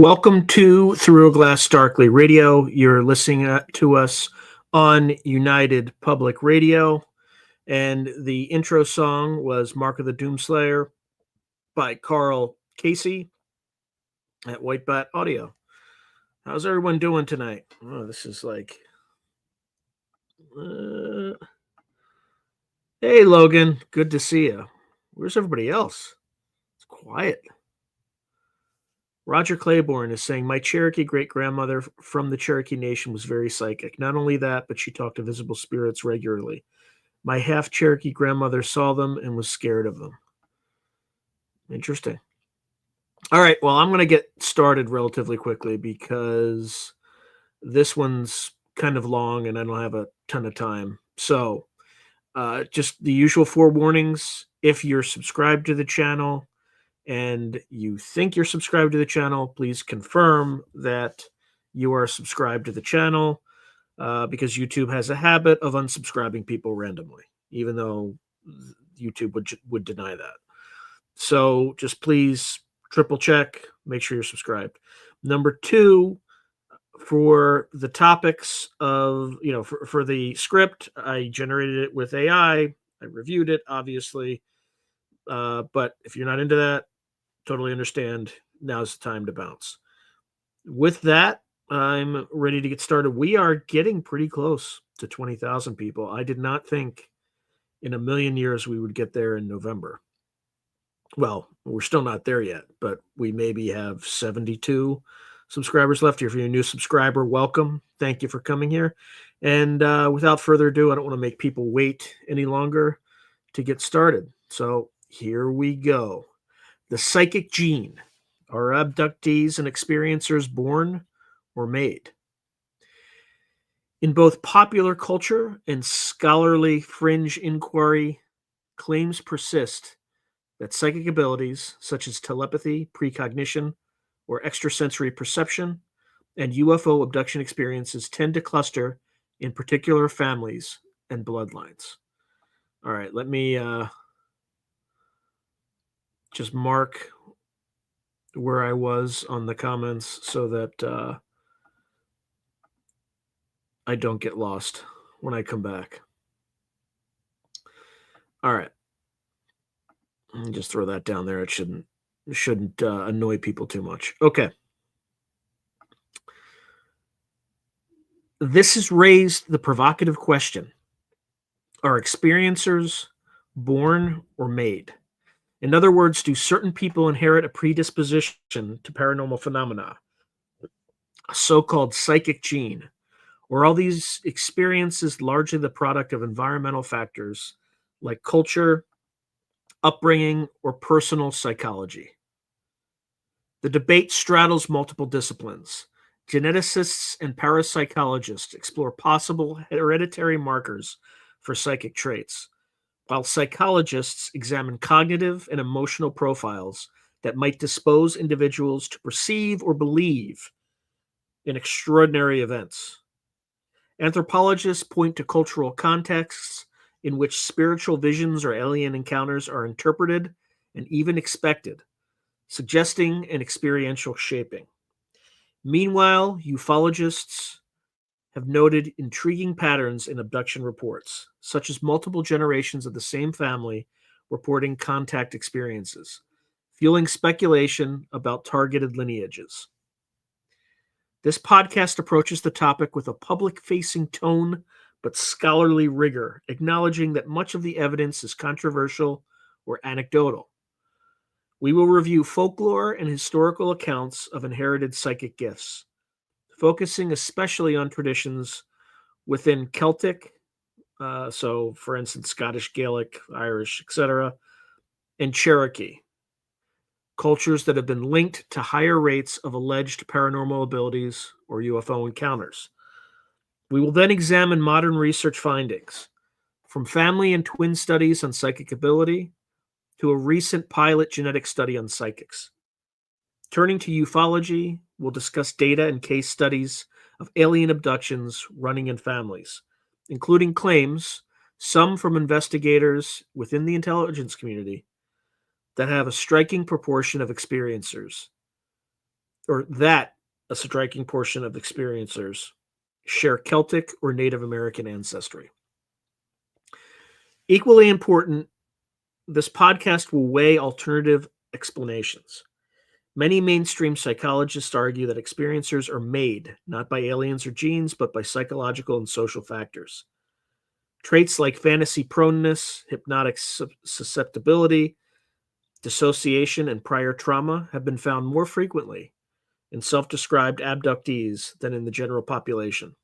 Welcome to Through a Glass Darkly Radio. You're listening to us on United Public Radio. And the intro song was Mark of the Doomslayer by Karl at White Bat Audio. How's everyone doing tonight? Oh, this is like... Hey, Logan. Good to see you. Where's everybody else? It's quiet. Roger Claiborne is saying, my Cherokee great-grandmother from the Cherokee Nation was very psychic. Not only that, but she talked to visible spirits regularly. My half-Cherokee grandmother saw them and was scared of them. Interesting. All right, well, I'm going to get started relatively quickly because this one's kind of long and I don't have a ton of time. So just the usual forewarnings. If you're subscribed to the channel and you think you're subscribed to the channel, please confirm that you are subscribed to the channel because YouTube has a habit of unsubscribing people randomly, even though YouTube would deny that. So just please triple check, make sure you're subscribed. Number two, for the topics of, for the script, I generated it with AI. I reviewed it, obviously. But if you're not into that, totally understand. Now's the time to bounce. With that, I'm ready to get started. We are getting pretty close to 20,000 people. I did not think in a million years we would get there in November. Well, we're still not there yet, but we maybe have 72 subscribers left. If you're a new subscriber, welcome. Thank you for coming here. And without further ado, I don't want to make people wait any longer to get started. So here we go. The psychic gene. Are abductees and experiencers born or made? In both popular culture and scholarly fringe inquiry, claims persist that psychic abilities such as telepathy, precognition, or extrasensory perception and UFO abduction experiences tend to cluster in particular families and bloodlines. All right, let me just mark where I was on the comments so that I don't get lost when I come back. All right. Just throw that down there. It shouldn't annoy people too much. Okay. This has raised the provocative question: are experiencers born or made? In other words, do certain people inherit a predisposition to paranormal phenomena, a so-called psychic gene, or are all these experiences largely the product of environmental factors like culture, upbringing, or personal psychology? The debate straddles multiple disciplines. Geneticists and parapsychologists explore possible hereditary markers for psychic traits, while psychologists examine cognitive and emotional profiles that might dispose individuals to perceive or believe in extraordinary events. Anthropologists point to cultural contexts in which spiritual visions or alien encounters are interpreted and even expected, suggesting an experiential shaping. Meanwhile, ufologists have noted intriguing patterns in abduction reports, such as multiple generations of the same family reporting contact experiences, fueling speculation about targeted lineages. This podcast approaches the topic with a public-facing tone but scholarly rigor, acknowledging that much of the evidence is controversial or anecdotal. We will review folklore and historical accounts of inherited psychic gifts, focusing especially on traditions within Celtic, so for instance, Scottish, Gaelic, Irish, etc., and Cherokee, cultures that have been linked to higher rates of alleged paranormal abilities or UFO encounters. We will then examine modern research findings, from family and twin studies on psychic ability to a recent pilot genetic study on psychics. Turning to ufology, we'll discuss data and case studies of alien abductions running in families, including claims, some from investigators within the intelligence community, that have a striking proportion of experiencers, or that a striking portion of experiencers share Celtic or Native American ancestry. Equally important, this podcast will weigh alternative explanations. Many mainstream psychologists argue that experiencers are made not by aliens or genes, but by psychological and social factors. Traits like fantasy proneness, hypnotic susceptibility, dissociation, and prior trauma have been found more frequently in self-described abductees than in the general population.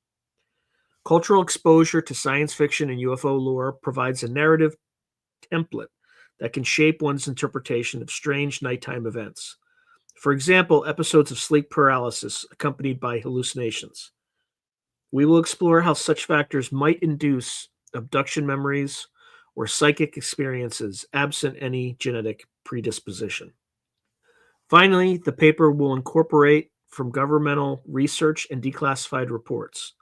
Cultural exposure to science fiction and UFO lore provides a narrative template that can shape one's interpretation of strange nighttime events. For example, episodes of sleep paralysis accompanied by hallucinations. We will explore how such factors might induce abduction memories or psychic experiences absent any genetic predisposition. Finally, the paper will incorporate from governmental research and declassified reports.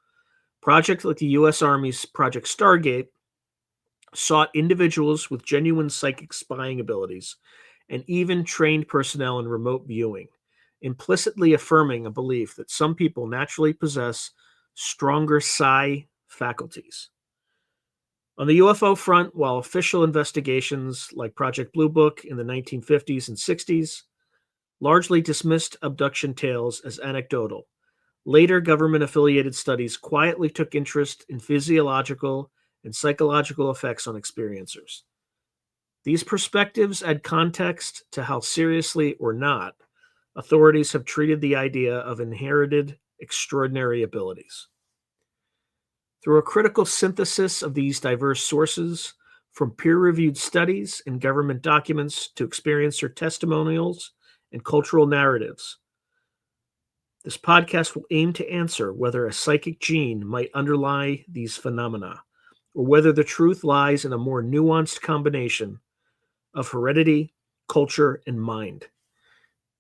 Projects like the U.S. Army's Project Stargate sought individuals with genuine psychic spying abilities and even trained personnel in remote viewing, implicitly affirming a belief that some people naturally possess stronger psi faculties. On the UFO front, while official investigations like Project Blue Book in the 1950s and 60s largely dismissed abduction tales as anecdotal, later government-affiliated studies quietly took interest in physiological and psychological effects on experiencers. These perspectives add context to how seriously or not authorities have treated the idea of inherited extraordinary abilities. Through a critical synthesis of these diverse sources, from peer-reviewed studies and government documents to experiencer testimonials and cultural narratives, this podcast will aim to answer whether a psychic gene might underlie these phenomena, or whether the truth lies in a more nuanced combination of heredity, culture, and mind.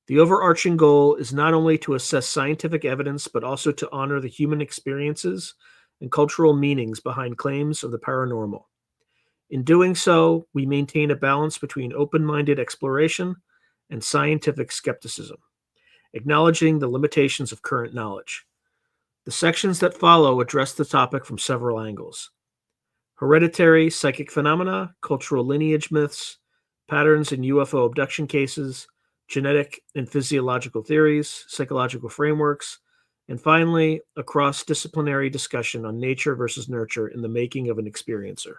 The overarching goal is not only to assess scientific evidence, but also to honor the human experiences and cultural meanings behind claims of the paranormal. In doing so, we maintain a balance between open-minded exploration and scientific skepticism, acknowledging the limitations of current knowledge. The sections that follow address the topic from several angles: hereditary psychic phenomena, cultural lineage myths, patterns in UFO abduction cases, genetic and physiological theories, psychological frameworks, and finally, a cross-disciplinary discussion on nature versus nurture in the making of an experiencer.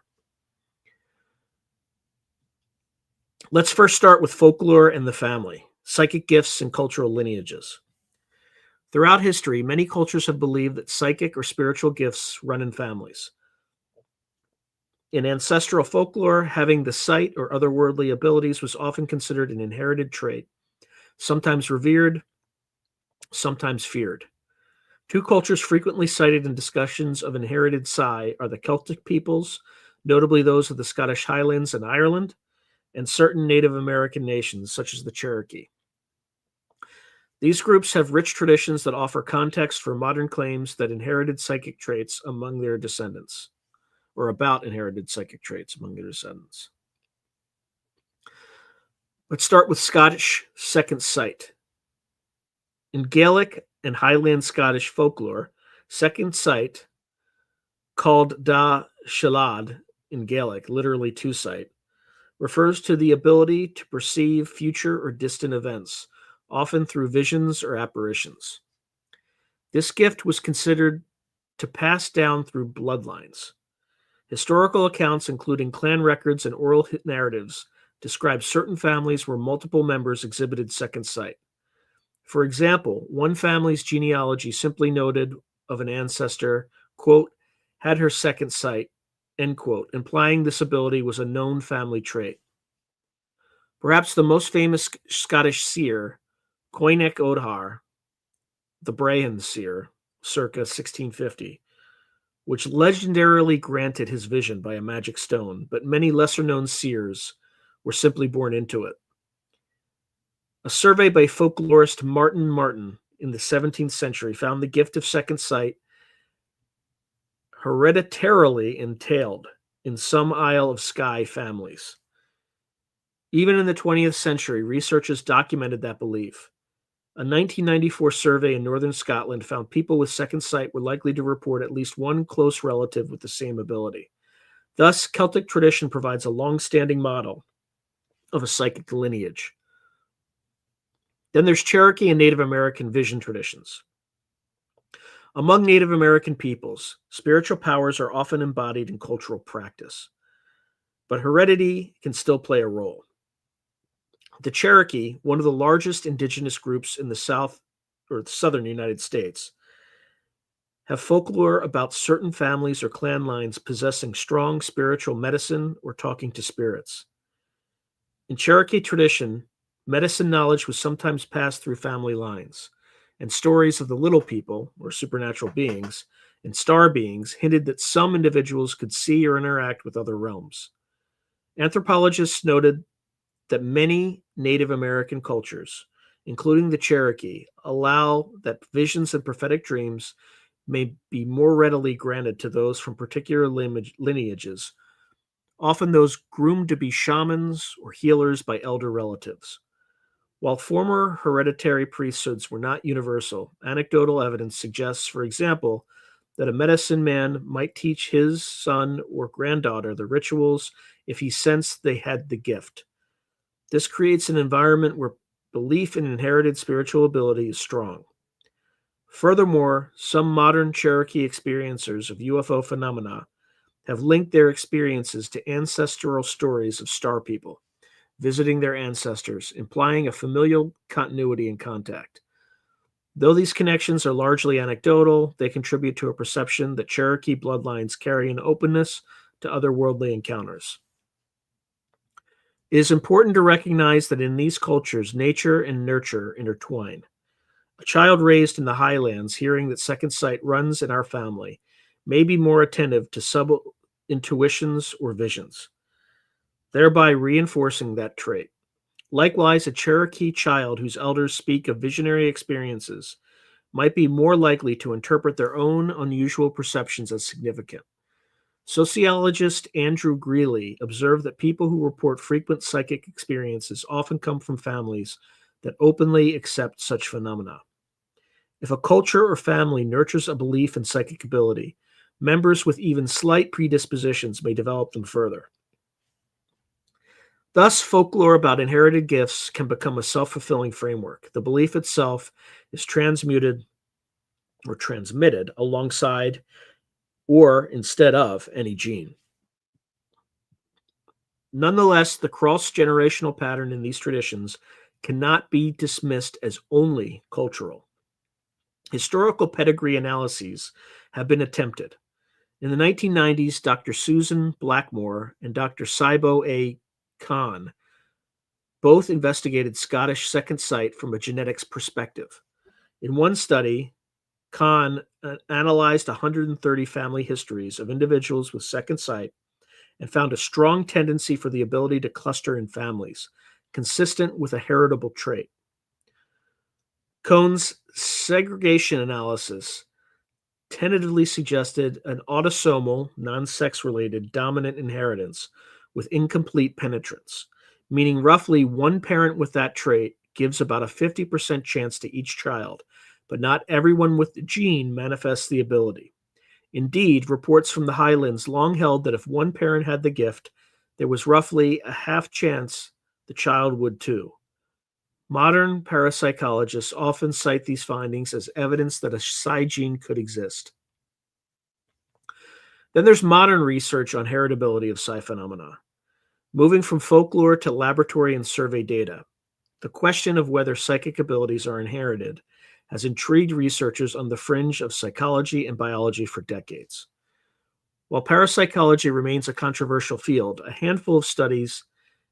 Let's first start with folklore and the family, psychic gifts and cultural lineages. Throughout history, many cultures have believed that psychic or spiritual gifts run in families. In ancestral folklore, having the sight or otherworldly abilities was often considered an inherited trait, sometimes revered, sometimes feared. Two cultures frequently cited in discussions of inherited psi are the Celtic peoples, notably those of the Scottish Highlands and Ireland, and certain Native American nations, such as the Cherokee. These groups have rich traditions that offer context for modern claims that inherited psychic traits among their descendants, or about inherited psychic traits among their descendants. Let's start with Scottish second sight. In Gaelic and Highland Scottish folklore, second sight, called da Shalad in Gaelic, literally two sight, refers to the ability to perceive future or distant events, often through visions or apparitions. This gift was considered to pass down through bloodlines. Historical accounts, including clan records and oral narratives, describe certain families where multiple members exhibited second sight. For example, one family's genealogy simply noted of an ancestor, quote, had her second sight, end quote, implying this ability was a known family trait. Perhaps the most famous Scottish seer, Coinec Odhar, the Brahon seer, circa 1650, which legendarily granted his vision by a magic stone, but many lesser-known seers were simply born into it. A survey by folklorist Martin Martin in the 17th century found the gift of second sight hereditarily entailed in some Isle of Skye families. Even in the 20th century, researchers documented that belief. A 1994 survey in northern Scotland found people with second sight were likely to report at least one close relative with the same ability. Thus, Celtic tradition provides a long-standing model of a psychic lineage. Then there's Cherokee and Native American vision traditions. Among Native American peoples, spiritual powers are often embodied in cultural practice, but heredity can still play a role. The Cherokee, one of the largest indigenous groups in the South or the southern United States, have folklore about certain families or clan lines possessing strong spiritual medicine or talking to spirits. In Cherokee tradition, medicine knowledge was sometimes passed through family lines, and stories of the little people, or supernatural beings, and star beings hinted that some individuals could see or interact with other realms. Anthropologists noted that many Native American cultures, including the Cherokee, allow that visions and prophetic dreams may be more readily granted to those from particular lineages, often those groomed to be shamans or healers by elder relatives. While former hereditary priesthoods were not universal, anecdotal evidence suggests, for example, that a medicine man might teach his son or granddaughter the rituals if he sensed they had the gift. This creates an environment where belief in inherited spiritual ability is strong. Furthermore, some modern Cherokee experiencers of UFO phenomena have linked their experiences to ancestral stories of star people visiting their ancestors, implying a familial continuity and contact. Though these connections are largely anecdotal, they contribute to a perception that Cherokee bloodlines carry an openness to otherworldly encounters. It is important to recognize that in these cultures, nature and nurture intertwine. A child raised in the highlands, hearing that second sight runs in our family, may be more attentive to sub-intuitions or visions, thereby reinforcing that trait. Likewise, a Cherokee child whose elders speak of visionary experiences might be more likely to interpret their own unusual perceptions as significant. Sociologist Andrew Greeley observed that people who report frequent psychic experiences often come from families that openly accept such phenomena. If a culture or family nurtures a belief in psychic ability, members with even slight predispositions may develop them further. Thus, folklore about inherited gifts can become a self-fulfilling framework. The belief itself is transmuted or transmitted alongside or instead of any gene. Nonetheless, the cross-generational pattern in these traditions cannot be dismissed as only cultural. Historical pedigree analyses have been attempted. In the 1990s, Dr. Susan Blackmore and Dr. Saibo A. Khan both investigated Scottish second sight from a genetics perspective. In one study, Khan analyzed 130 family histories of individuals with second sight and found a strong tendency for the ability to cluster in families, consistent with a heritable trait. Cohn's segregation analysis tentatively suggested an autosomal, non-sex-related dominant inheritance with incomplete penetrance, meaning roughly one parent with that trait gives about a 50% chance to each child, but not everyone with the gene manifests the ability. Indeed, reports from the Highlands long held that if one parent had the gift, there was roughly a half chance the child would too. Modern parapsychologists often cite these findings as evidence that a psi gene could exist. Then there's modern research on heritability of psi phenomena. Moving from folklore to laboratory and survey data, the question of whether psychic abilities are inherited has intrigued researchers on the fringe of psychology and biology for decades. While parapsychology remains a controversial field, a handful of studies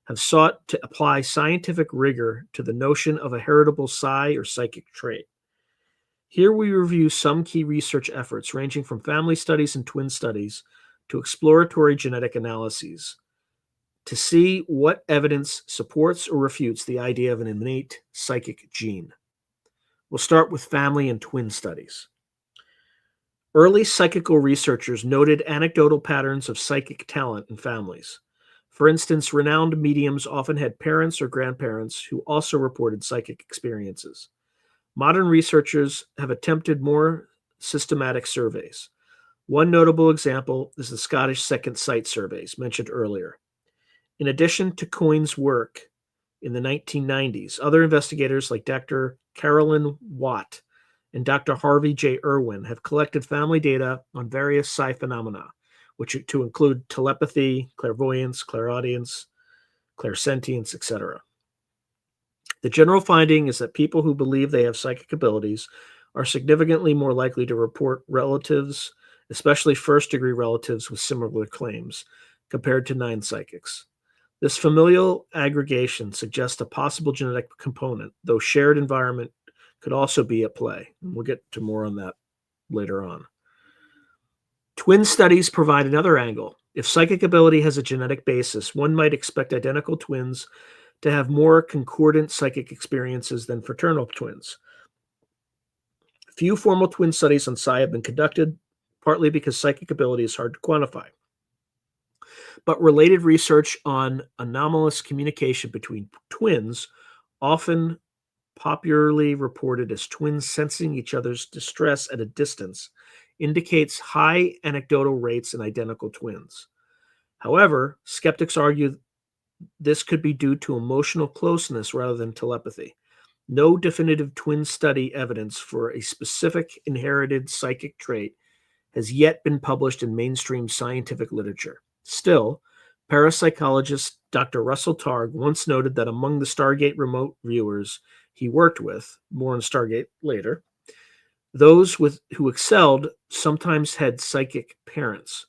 have sought to apply scientific rigor to the notion of a heritable psi or psychic trait. Here we review some key research efforts ranging from family studies and twin studies to exploratory genetic analyses to see what evidence supports or refutes the idea of an innate psychic gene. We'll start with family and twin studies. Early psychical researchers noted anecdotal patterns of psychic talent in families. For instance, renowned mediums often had parents or grandparents who also reported psychic experiences. Modern researchers have attempted more systematic surveys. One notable example is the Scottish Second Sight surveys mentioned earlier. In addition to Coyne's work in the 1990s, other investigators like Dr. Carolyn Watt and Dr. Harvey J. Irwin have collected family data on various psi phenomena, which to include telepathy, clairvoyance, clairaudience, clairsentience, etc. The general finding is that people who believe they have psychic abilities are significantly more likely to report relatives, especially first-degree relatives with similar claims, compared to non-psychics. This familial aggregation suggests a possible genetic component, though shared environment could also be at play. We'll get to more on that later on. Twin studies provide another angle. If psychic ability has a genetic basis, one might expect identical twins to have more concordant psychic experiences than fraternal twins. Few formal twin studies on psi have been conducted, partly because psychic ability is hard to quantify. But related research on anomalous communication between twins, often popularly reported as twins sensing each other's distress at a distance, indicates high anecdotal rates in identical twins. However, skeptics argue this could be due to emotional closeness rather than telepathy. No definitive twin study evidence for a specific inherited psychic trait has yet been published in mainstream scientific literature. Still, parapsychologist Dr. Russell Targ once noted that among the Stargate remote viewers he worked with, more on Stargate later, those who excelled sometimes had psychic parents.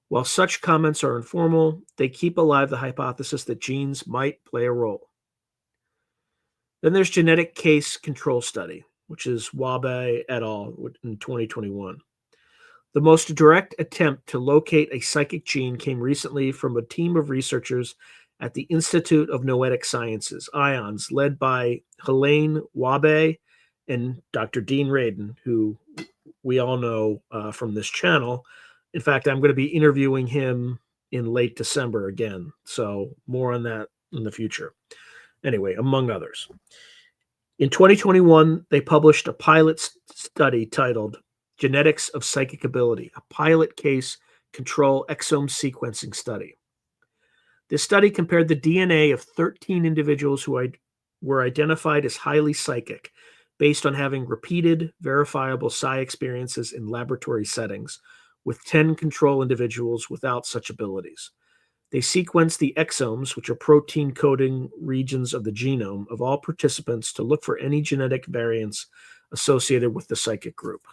While such comments are informal, they keep alive the hypothesis that genes might play a role. Then there's genetic case control study, which is Wabe et al. In 2021. The most direct attempt to locate a psychic gene came recently from a team of researchers at the Institute of Noetic Sciences, IONS, led by Helene Wabe and Dr. Dean Radin, who we all know from this channel. In fact, I'm going to be interviewing him in late December again, so more on that in the future. Anyway, among others. In 2021, they published a pilot study titled Genetics of Psychic Ability, a pilot case control exome sequencing study. This study compared the DNA of 13 individuals who were identified as highly psychic based on having repeated, verifiable psi experiences in laboratory settings, with 10 control individuals without such abilities. They sequenced the exomes, which are protein coding regions of the genome, of all participants to look for any genetic variants associated with the psychic group.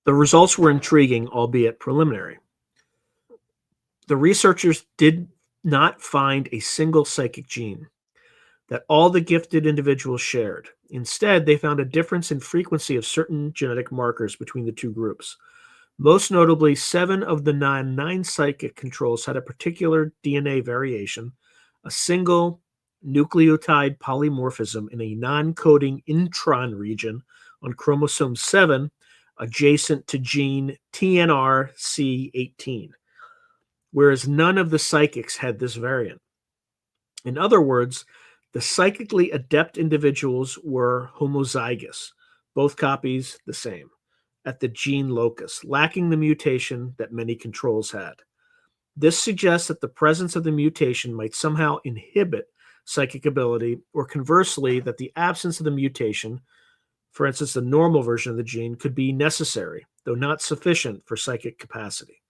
The results were intriguing, albeit preliminary. The researchers did not find a single psychic gene that all the gifted individuals shared. Instead, they found a difference in frequency of certain genetic markers between the two groups. Most notably, 7 of the 9 psychic controls had a particular DNA variation, a single nucleotide polymorphism in a non-coding intron region on chromosome 7 adjacent to gene TNRC18, whereas none of the psychics had this variant. In other words, the psychically adept individuals were homozygous, both copies the same, at the gene locus, lacking the mutation that many controls had. This suggests that the presence of the mutation might somehow inhibit psychic ability, or conversely, that the absence of the mutation, for instance, the normal version of the gene, could be necessary, though not sufficient for psychic capacity.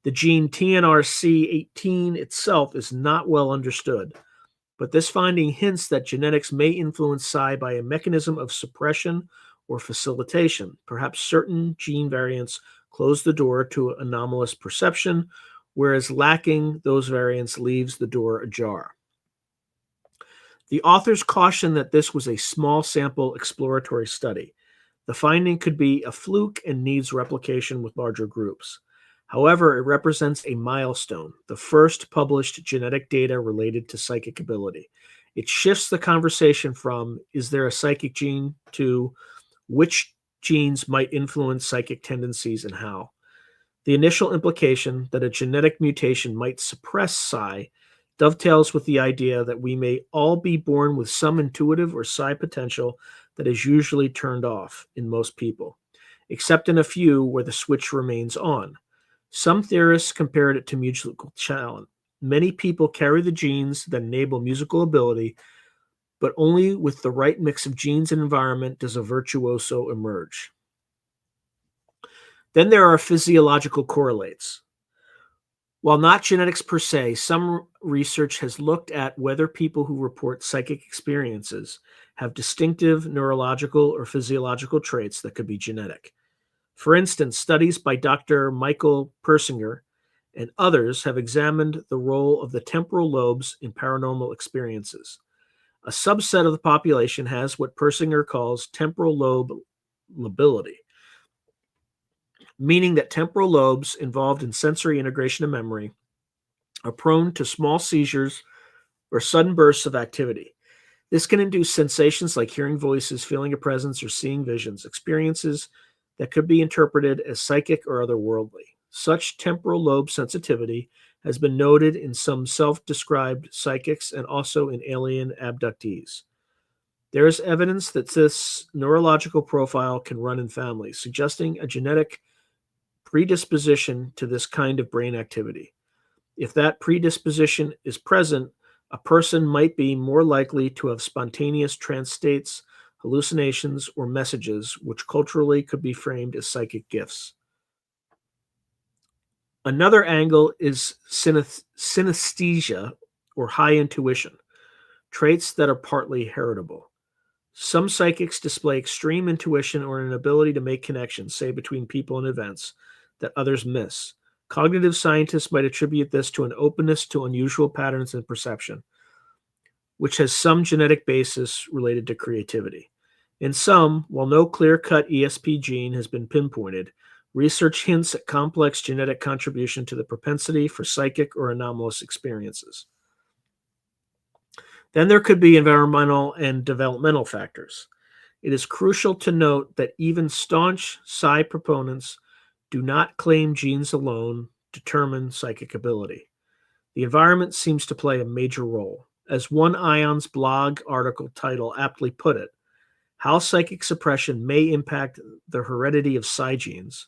The gene TNRC18 itself is not well understood, but this finding hints that genetics may influence psi by a mechanism of suppression or facilitation. Perhaps certain gene variants close the door to anomalous perception, whereas lacking those variants leaves the door ajar. The authors caution that this was a small sample exploratory study. The finding could be a fluke and needs replication with larger groups. However, it represents a milestone, the first published genetic data related to psychic ability. It shifts the conversation from, is there a psychic gene, to which genes might influence psychic tendencies and how. The initial implication that a genetic mutation might suppress psi dovetails with the idea that we may all be born with some intuitive or psi potential that is usually turned off in most people, except in a few where the switch remains on. Some theorists compared it to musical talent. Many people carry the genes that enable musical ability, but only with the right mix of genes and environment does a virtuoso emerge. Then there are physiological correlates. While not genetics per se, some research has looked at whether people who report psychic experiences have distinctive neurological or physiological traits that could be genetic. For instance, studies by Dr. Michael Persinger and others have examined the role of the temporal lobes in paranormal experiences. A subset of the population has what Persinger calls temporal lobe lability, meaning that temporal lobes involved in sensory integration and memory are prone to small seizures or sudden bursts of activity. This can induce sensations like hearing voices, feeling a presence, or seeing visions, experiences that could be interpreted as psychic or otherworldly. Such temporal lobe sensitivity has been noted in some self-described psychics and also in alien abductees. There is evidence that this neurological profile can run in families, suggesting a genetic predisposition to this kind of brain activity. If that predisposition is present, a person might be more likely to have spontaneous trance states, hallucinations, or messages, which culturally could be framed as psychic gifts. Another angle is synesthesia, or high intuition, traits that are partly heritable. Some psychics display extreme intuition or an ability to make connections, say between people and events, that others miss. Cognitive scientists might attribute this to an openness to unusual patterns in perception, which has some genetic basis related to creativity. In some, while no clear-cut ESP gene has been pinpointed, research hints at complex genetic contribution to the propensity for psychic or anomalous experiences. Then there could be environmental and developmental factors. It is crucial to note that even staunch psi proponents do not claim genes alone determine psychic ability. The environment seems to play a major role. As one Ion's blog article title aptly put it, how psychic suppression may impact the heredity of psi genes.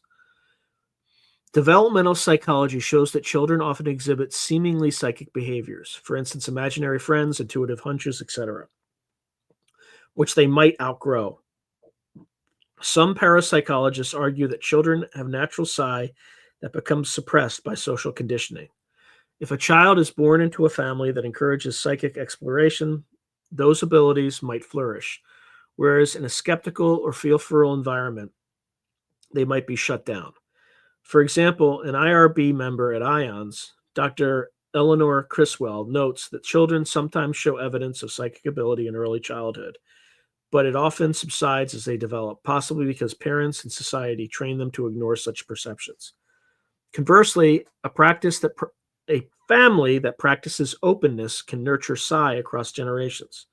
Developmental psychology shows that children often exhibit seemingly psychic behaviors, for instance, imaginary friends, intuitive hunches, etc., which they might outgrow. Some parapsychologists argue that children have natural psi that becomes suppressed by social conditioning. If a child is born into a family that encourages psychic exploration, those abilities might flourish, whereas in a skeptical or fearful environment, they might be shut down. For example, an IRB member at IONS, Dr. Eleanor Criswell, notes that children sometimes show evidence of psychic ability in early childhood, but it often subsides as they develop, possibly because parents and society train them to ignore such perceptions. Conversely, a family that practices openness can nurture psi across generations.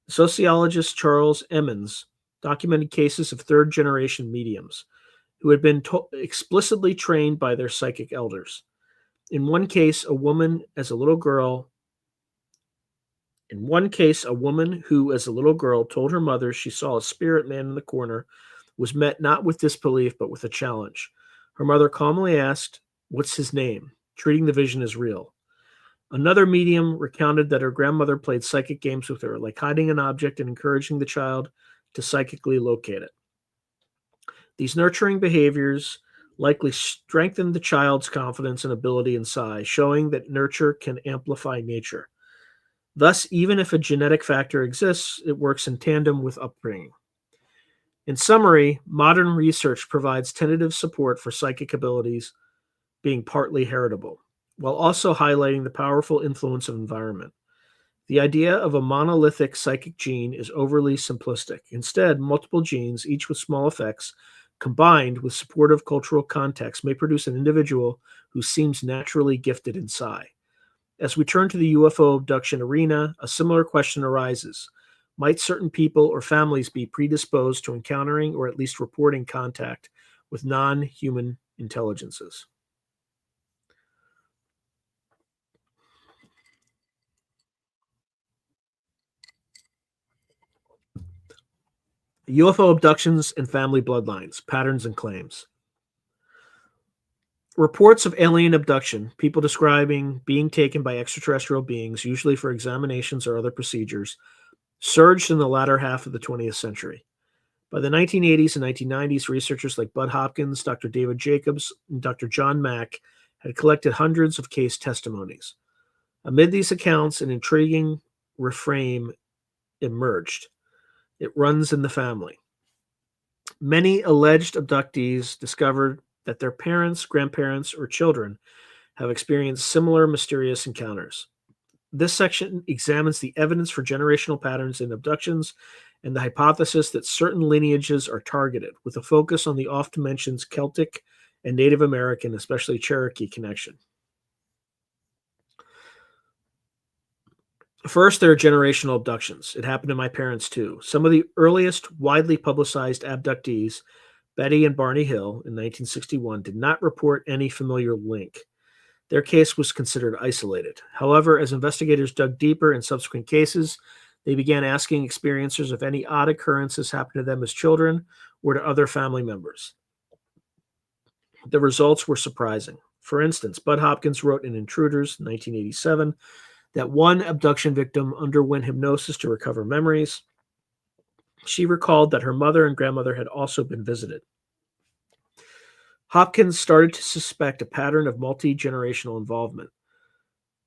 Sociologist Charles Emmons documented cases of third-generation mediums who had been explicitly trained by their psychic elders. In one case, a woman who, as a little girl, told her mother she saw a spirit man in the corner, was met not with disbelief but with a challenge. Her mother calmly asked, "What's his name?" treating the vision as real. Another medium recounted that her grandmother played psychic games with her, like hiding an object and encouraging the child to psychically locate it. These nurturing behaviors likely strengthened the child's confidence and ability in psi, showing that nurture can amplify nature. Thus, even if a genetic factor exists, it works in tandem with upbringing. In summary, modern research provides tentative support for psychic abilities being partly heritable, while also highlighting the powerful influence of environment. The idea of a monolithic psychic gene is overly simplistic. Instead, multiple genes, each with small effects, combined with supportive cultural context, may produce an individual who seems naturally gifted in psi. As we turn to the UFO abduction arena, a similar question arises. Might certain people or families be predisposed to encountering or at least reporting contact with non-human intelligences. UFO abductions and family bloodlines, patterns and claims. Reports of alien abduction, people describing being taken by extraterrestrial beings, usually for examinations or other procedures, surged in the latter half of the 20th century. By the 1980s and 1990s, researchers like Bud Hopkins, Dr. David Jacobs, and Dr. John Mack had collected hundreds of case testimonies. Amid these accounts, an intriguing refrain emerged. It runs in the family. Many alleged abductees discovered that their parents, grandparents, or children have experienced similar mysterious encounters. This section examines the evidence for generational patterns in abductions and the hypothesis that certain lineages are targeted, with a focus on the oft-mentioned Celtic and Native American, especially Cherokee, connection. First, there are generational abductions. It happened to my parents too. Some of the earliest widely publicized abductees, Betty and Barney Hill in 1961, did not report any familiar link. Their case was considered isolated. However, as investigators dug deeper in subsequent cases, they began asking experiencers if any odd occurrences happened to them as children or to other family members. The results were surprising. For instance, Bud Hopkins wrote in Intruders, 1987, that one abduction victim underwent hypnosis to recover memories. She recalled that her mother and grandmother had also been visited. Hopkins started to suspect a pattern of multi-generational involvement,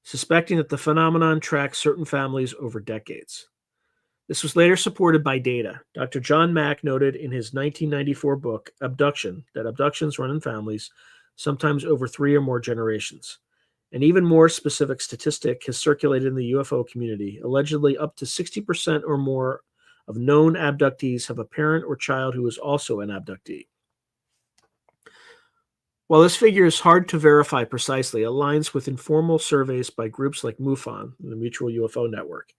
suspecting that the phenomenon tracked certain families over decades. This was later supported by data. Dr. John Mack noted in his 1994 book, Abduction, that abductions run in families, sometimes over 3 or more generations. An even more specific statistic has circulated in the UFO community. Allegedly, up to 60% or more of known abductees have a parent or child who is also an abductee. While this figure is hard to verify precisely, it aligns with informal surveys by groups like MUFON, the Mutual UFO Network.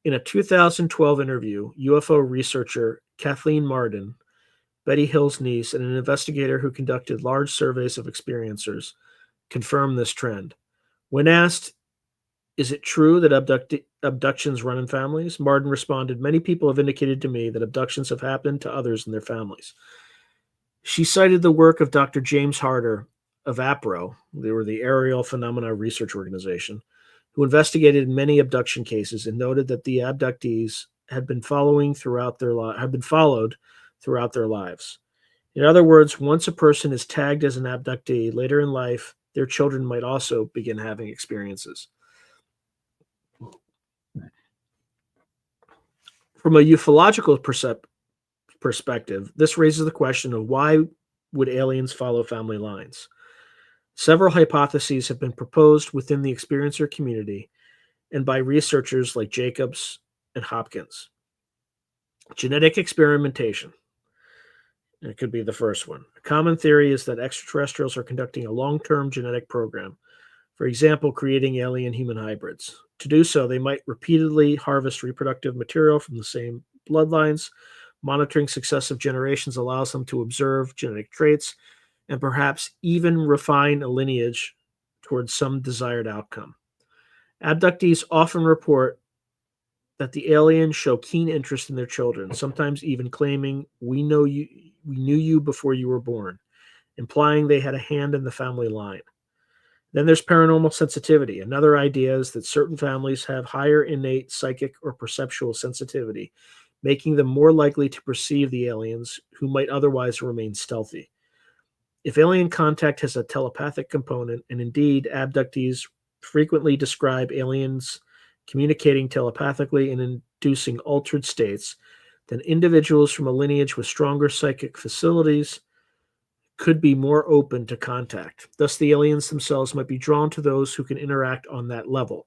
In a 2012 interview, UFO researcher Kathleen Marden, Betty Hill's niece, and an investigator who conducted large surveys of experiencers, confirmed this trend. When asked, "Is it true that abductions run in families?" Marden responded, "Many people have indicated to me that abductions have happened to others in their families." She cited the work of Dr. James Harder of APRO, they were the Aerial Phenomena Research Organization, who investigated many abduction cases and noted that the abductees had been followed throughout their lives. In other words, once a person is tagged as an abductee, later in life, their children might also begin having experiences. From a ufological perspective, this raises the question of why would aliens follow family lines? Several hypotheses have been proposed within the experiencer community and by researchers like Jacobs and Hopkins. Genetic experimentation. It could be the first one. A common theory is that extraterrestrials are conducting a long-term genetic program, for example, creating alien-human hybrids. To do so, they might repeatedly harvest reproductive material from the same bloodlines. Monitoring successive generations allows them to observe genetic traits and perhaps even refine a lineage towards some desired outcome. Abductees often report that the aliens show keen interest in their children, sometimes even claiming, we knew you before you were born," implying they had a hand in the family line. Then there's paranormal sensitivity. Another idea is that certain families have higher innate psychic or perceptual sensitivity, making them more likely to perceive the aliens who might otherwise remain stealthy. If alien contact has a telepathic component, and indeed abductees frequently describe aliens communicating telepathically and inducing altered states, then individuals from a lineage with stronger psychic facilities could be more open to contact. Thus, the aliens themselves might be drawn to those who can interact on that level.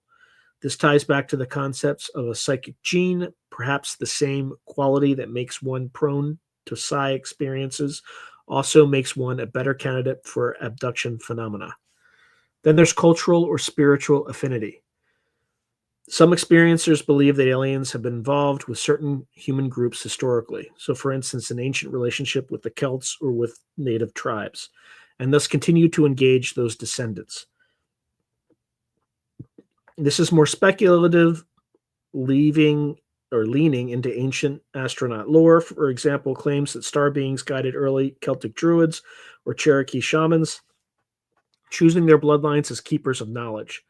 This ties back to the concepts of a psychic gene, perhaps the same quality that makes one prone to psi experiences also makes one a better candidate for abduction phenomena. Then there's cultural or spiritual affinity. Some experiencers believe that aliens have been involved with certain human groups historically. So, for instance, an ancient relationship with the Celts or with native tribes. and thus continue to engage those descendants. This is more speculative, leaning into ancient astronaut lore. For example, claims that star beings guided early Celtic druids or Cherokee shamans, choosing their bloodlines as keepers of knowledge.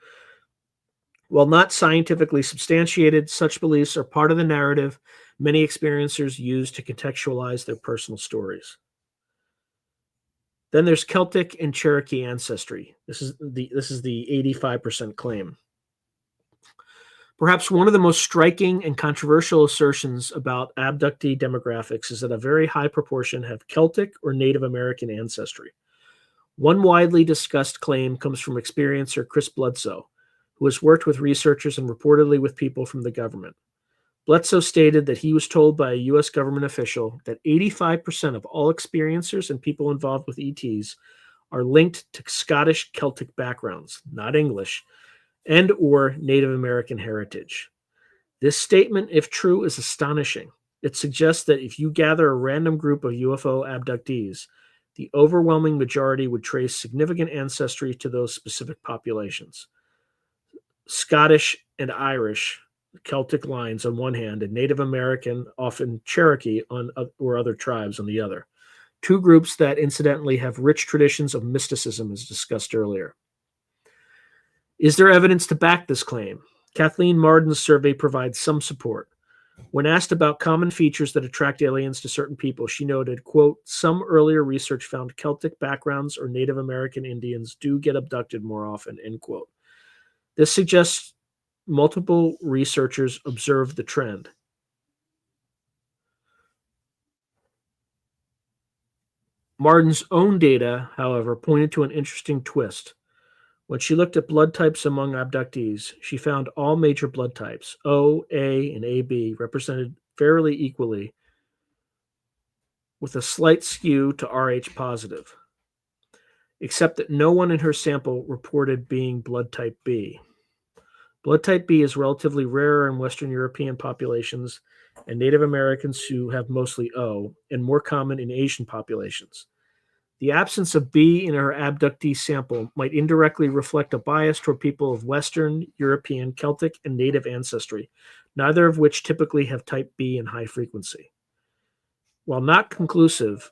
While not scientifically substantiated, such beliefs are part of the narrative many experiencers use to contextualize their personal stories. Then there's Celtic and Cherokee ancestry. This is the 85% claim. Perhaps one of the most striking and controversial assertions about abductee demographics is that a very high proportion have Celtic or Native American ancestry. One widely discussed claim comes from experiencer Chris Bledsoe, who has worked with researchers and reportedly with people from the government. Bledsoe stated that he was told by a U.S. government official that 85% of all experiencers and people involved with ETs are linked to Scottish Celtic backgrounds, not English, and or Native American heritage. This statement, if true, is astonishing. It suggests that if you gather a random group of UFO abductees, the overwhelming majority would trace significant ancestry to those specific populations. Scottish and Irish, Celtic lines on one hand, and Native American, often Cherokee, or other tribes on the other. Two groups that incidentally have rich traditions of mysticism, as discussed earlier. Is there evidence to back this claim? Kathleen Marden's survey provides some support. When asked about common features that attract aliens to certain people, she noted, quote, some earlier research found Celtic backgrounds or Native American Indians do get abducted more often, end quote. This suggests multiple researchers observed the trend. Marden's own data, however, pointed to an interesting twist. When she looked at blood types among abductees, she found all major blood types, O, A, and AB, represented fairly equally, with a slight skew to Rh positive, except that no one in her sample reported being blood type B. Blood type B is relatively rarer in Western European populations and Native Americans who have mostly O, and more common in Asian populations. The absence of B in her abductee sample might indirectly reflect a bias toward people of Western, European, Celtic, and Native ancestry, neither of which typically have type B in high frequency. While not conclusive,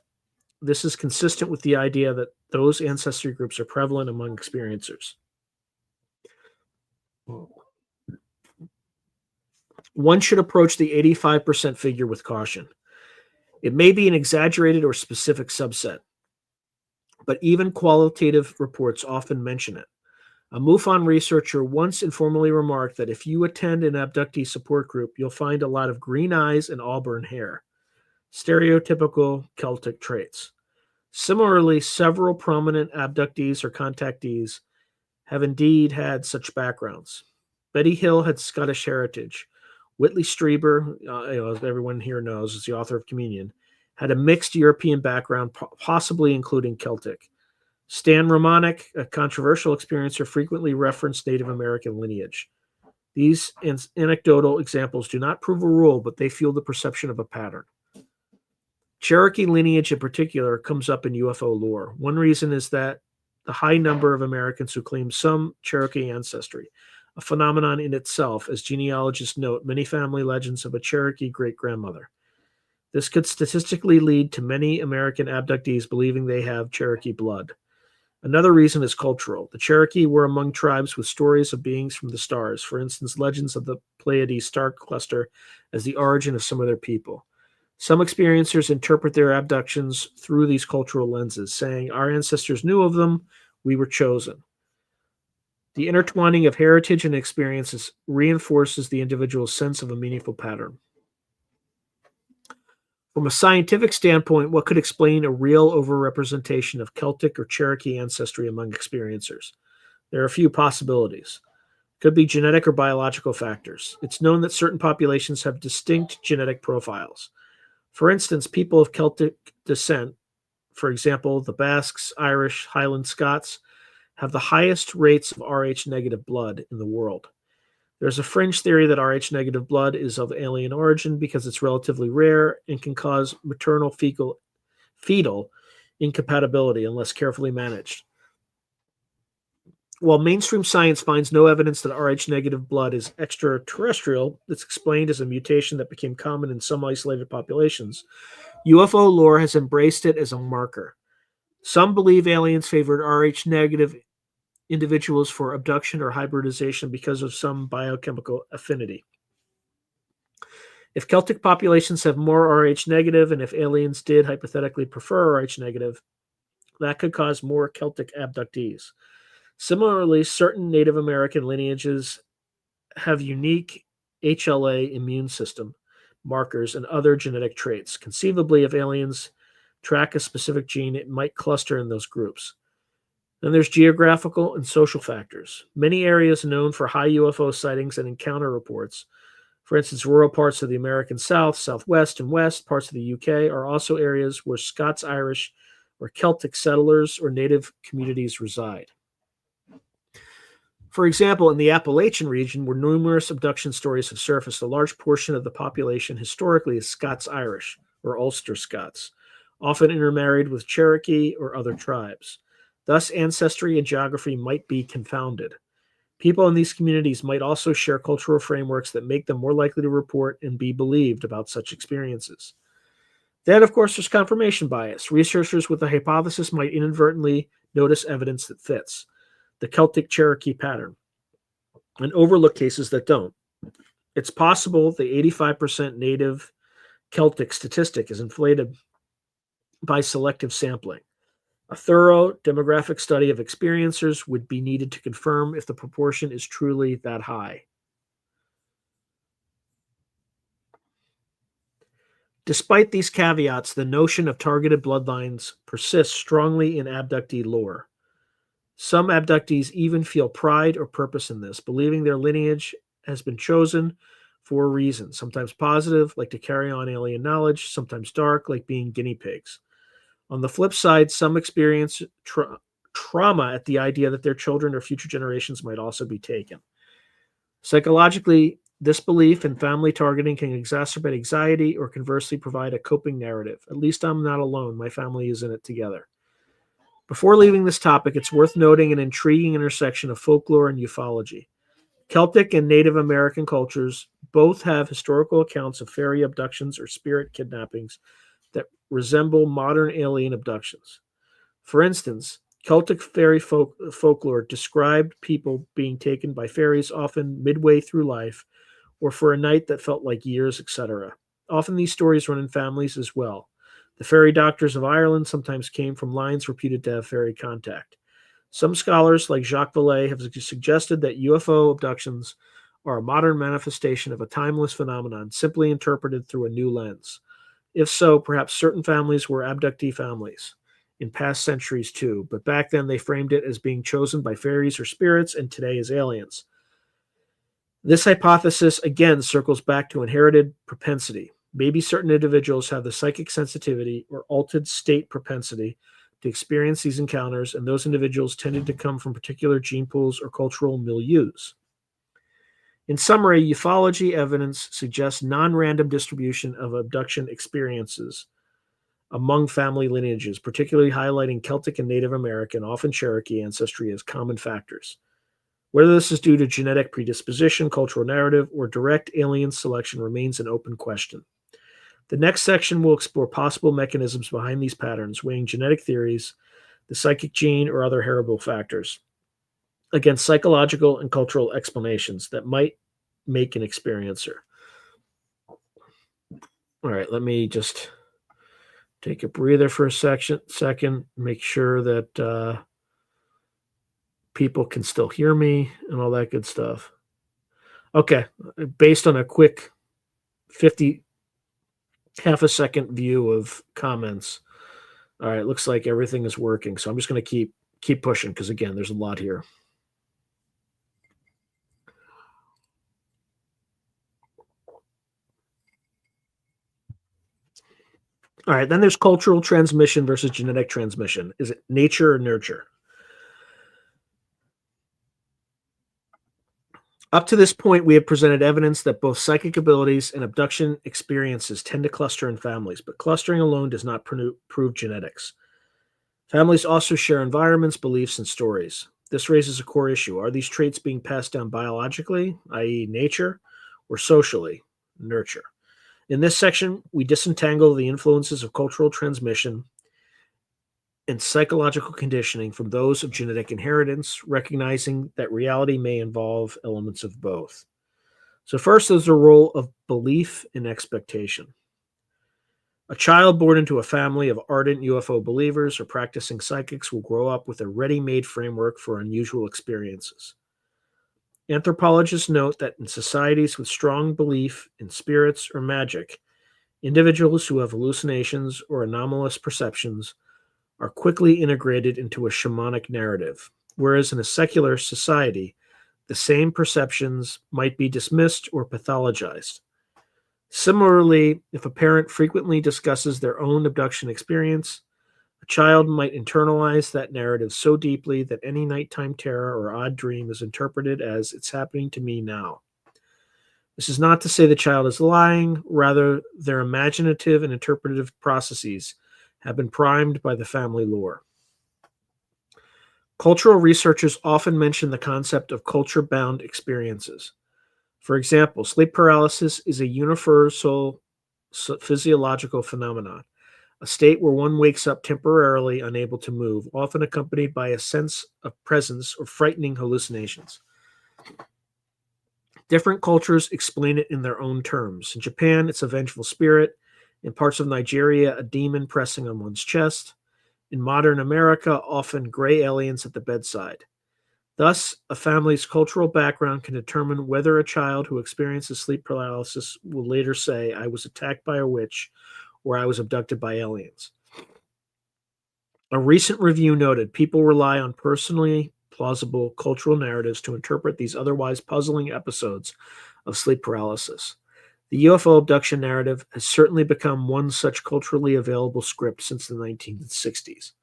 this is consistent with the idea that those ancestry groups are prevalent among experiencers. One should approach the 85% figure with caution. It may be an exaggerated or specific subset, but even qualitative reports often mention it. A MUFON researcher once informally remarked that if you attend an abductee support group, you'll find a lot of green eyes and auburn hair, stereotypical Celtic traits. Similarly, several prominent abductees or contactees have indeed had such backgrounds. Betty Hill had Scottish heritage. Whitley Strieber, as everyone here knows, is the author of Communion, had a mixed European background, possibly including Celtic. Stan Romanek, a controversial experiencer, frequently referenced Native American lineage. These anecdotal examples do not prove a rule, but they fuel the perception of a pattern. Cherokee lineage in particular comes up in UFO lore. One reason is that the high number of Americans who claim some Cherokee ancestry, a phenomenon in itself, as genealogists note many family legends of a Cherokee great-grandmother. This could statistically lead to many American abductees believing they have Cherokee blood. Another reason is cultural. The Cherokee were among tribes with stories of beings from the stars, for instance, legends of the Pleiades star cluster as the origin of some of their people. Some experiencers interpret their abductions through these cultural lenses, saying, our ancestors knew of them, we were chosen. The intertwining of heritage and experiences reinforces the individual's sense of a meaningful pattern. From a scientific standpoint, what could explain a real overrepresentation of Celtic or Cherokee ancestry among experiencers? There are a few possibilities. Could be genetic or biological factors. It's known that certain populations have distinct genetic profiles. For instance, people of Celtic descent, for example, the Basques, Irish, Highland Scots, have the highest rates of Rh negative blood in the world. There's a fringe theory that Rh negative blood is of alien origin because it's relatively rare and can cause maternal fetal incompatibility unless carefully managed. While mainstream science finds no evidence that Rh negative blood is extraterrestrial, it's explained as a mutation that became common in some isolated populations. UFO lore has embraced it as a marker. Some believe aliens favored Rh negative individuals for abduction or hybridization because of some biochemical affinity. If Celtic populations have more Rh negative, and if aliens did hypothetically prefer Rh negative, that could cause more Celtic abductees. Similarly, certain Native American lineages have unique HLA immune system markers and other genetic traits. Conceivably, if aliens track a specific gene, it might cluster in those groups. Then there's geographical and social factors. Many areas known for high UFO sightings and encounter reports, for instance, rural parts of the American South, Southwest, and West, parts of the UK, are also areas where Scots-Irish or Celtic settlers or native communities reside. For example, in the Appalachian region, where numerous abduction stories have surfaced, a large portion of the population historically is Scots-Irish or Ulster Scots, often intermarried with Cherokee or other tribes. Thus, ancestry and geography might be confounded. People in these communities might also share cultural frameworks that make them more likely to report and be believed about such experiences. Then, of course, there's confirmation bias. Researchers with a hypothesis might inadvertently notice evidence that fits the Celtic Cherokee pattern and overlook cases that don't. It's possible the 85% native Celtic statistic is inflated by selective sampling. A thorough demographic study of experiencers would be needed to confirm if the proportion is truly that high. Despite these caveats, the notion of targeted bloodlines persists strongly in abductee lore. Some abductees even feel pride or purpose in this, believing their lineage has been chosen for a reason, sometimes positive, like to carry on alien knowledge, sometimes dark, like being guinea pigs. On the flip side, some experience trauma at the idea that their children or future generations might also be taken. Psychologically, this belief in family targeting can exacerbate anxiety or conversely provide a coping narrative. At least I'm not alone. My family is in it together. Before leaving this topic, it's worth noting an intriguing intersection of folklore and ufology. Celtic and Native American cultures both have historical accounts of fairy abductions or spirit kidnappings that resemble modern alien abductions. For instance, Celtic fairy folklore described people being taken by fairies often midway through life or for a night that felt like years, etc. Often these stories run in families as well. The fairy doctors of Ireland sometimes came from lines reputed to have fairy contact. Some scholars, like Jacques Vallée, have suggested that UFO abductions are a modern manifestation of a timeless phenomenon, simply interpreted through a new lens. If so, perhaps certain families were abductee families in past centuries too, but back then they framed it as being chosen by fairies or spirits, and today as aliens. This hypothesis again circles back to inherited propensity. Maybe certain individuals have the psychic sensitivity or altered state propensity to experience these encounters, and those individuals tended to come from particular gene pools or cultural milieus. In summary, ufology evidence suggests non-random distribution of abduction experiences among family lineages, particularly highlighting Celtic and Native American, often Cherokee ancestry as common factors. Whether this is due to genetic predisposition, cultural narrative, or direct alien selection remains an open question. The next section will explore possible mechanisms behind these patterns, weighing genetic theories, the psychic gene, or other heritable factors against psychological and cultural explanations that might make an experiencer. All right, let me just take a breather for a second, make sure that people can still hear me and all that good stuff. Okay, based on a quick half a second view of comments. All right, looks like everything is working. So I'm just going to keep pushing because, again, there's a lot here. All right, then there's cultural transmission versus genetic transmission. Is it nature or nurture? Up to this point, we have presented evidence that both psychic abilities and abduction experiences tend to cluster in families, but clustering alone does not prove genetics. Families also share environments, beliefs, and stories. This raises a core issue. Are these traits being passed down biologically, i.e., nature, or socially, nurture? In this section, we disentangle the influences of cultural transmission and psychological conditioning from those of genetic inheritance, recognizing that reality may involve elements of both. So, first is the role of belief and expectation. A child born into a family of ardent UFO believers or practicing psychics will grow up with a ready made framework for unusual experiences. Anthropologists note that in societies with strong belief in spirits or magic, individuals who have hallucinations or anomalous perceptions are quickly integrated into a shamanic narrative, whereas in a secular society, the same perceptions might be dismissed or pathologized. Similarly, if a parent frequently discusses their own abduction experience, a child might internalize that narrative so deeply that any nighttime terror or odd dream is interpreted as "it's happening to me now." This is not to say the child is lying, rather, their imaginative and interpretive processes have been primed by the family lore. Cultural researchers often mention the concept of culture bound experiences. For example, sleep paralysis is a universal physiological phenomenon, a state where one wakes up temporarily unable to move, often accompanied by a sense of presence or frightening hallucinations. Different cultures explain it in their own terms. In Japan, it's a vengeful spirit. In parts of Nigeria, a demon pressing on one's chest. In modern America, often gray aliens at the bedside. Thus, a family's cultural background can determine whether a child who experiences sleep paralysis will later say, "I was attacked by a witch," or "I was abducted by aliens." A recent review noted people rely on personally plausible cultural narratives to interpret these otherwise puzzling episodes of sleep paralysis. The UFO abduction narrative has certainly become one such culturally available script since the 1960s.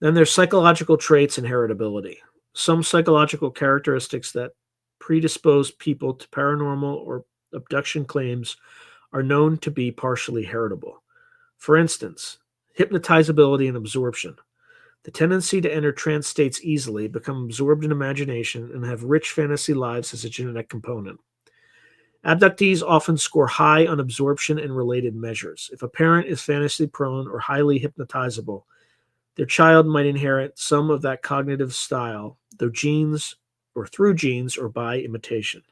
Then there's psychological traits and heritability. Some psychological characteristics that predispose people to paranormal or abduction claims are known to be partially heritable. For instance, hypnotizability and absorption. The tendency to enter trance states easily, become absorbed in imagination, and have rich fantasy lives as a genetic component. Abductees often score high on absorption and related measures. If a parent is fantasy prone or highly hypnotizable, their child might inherit some of that cognitive style, through genes or by imitation.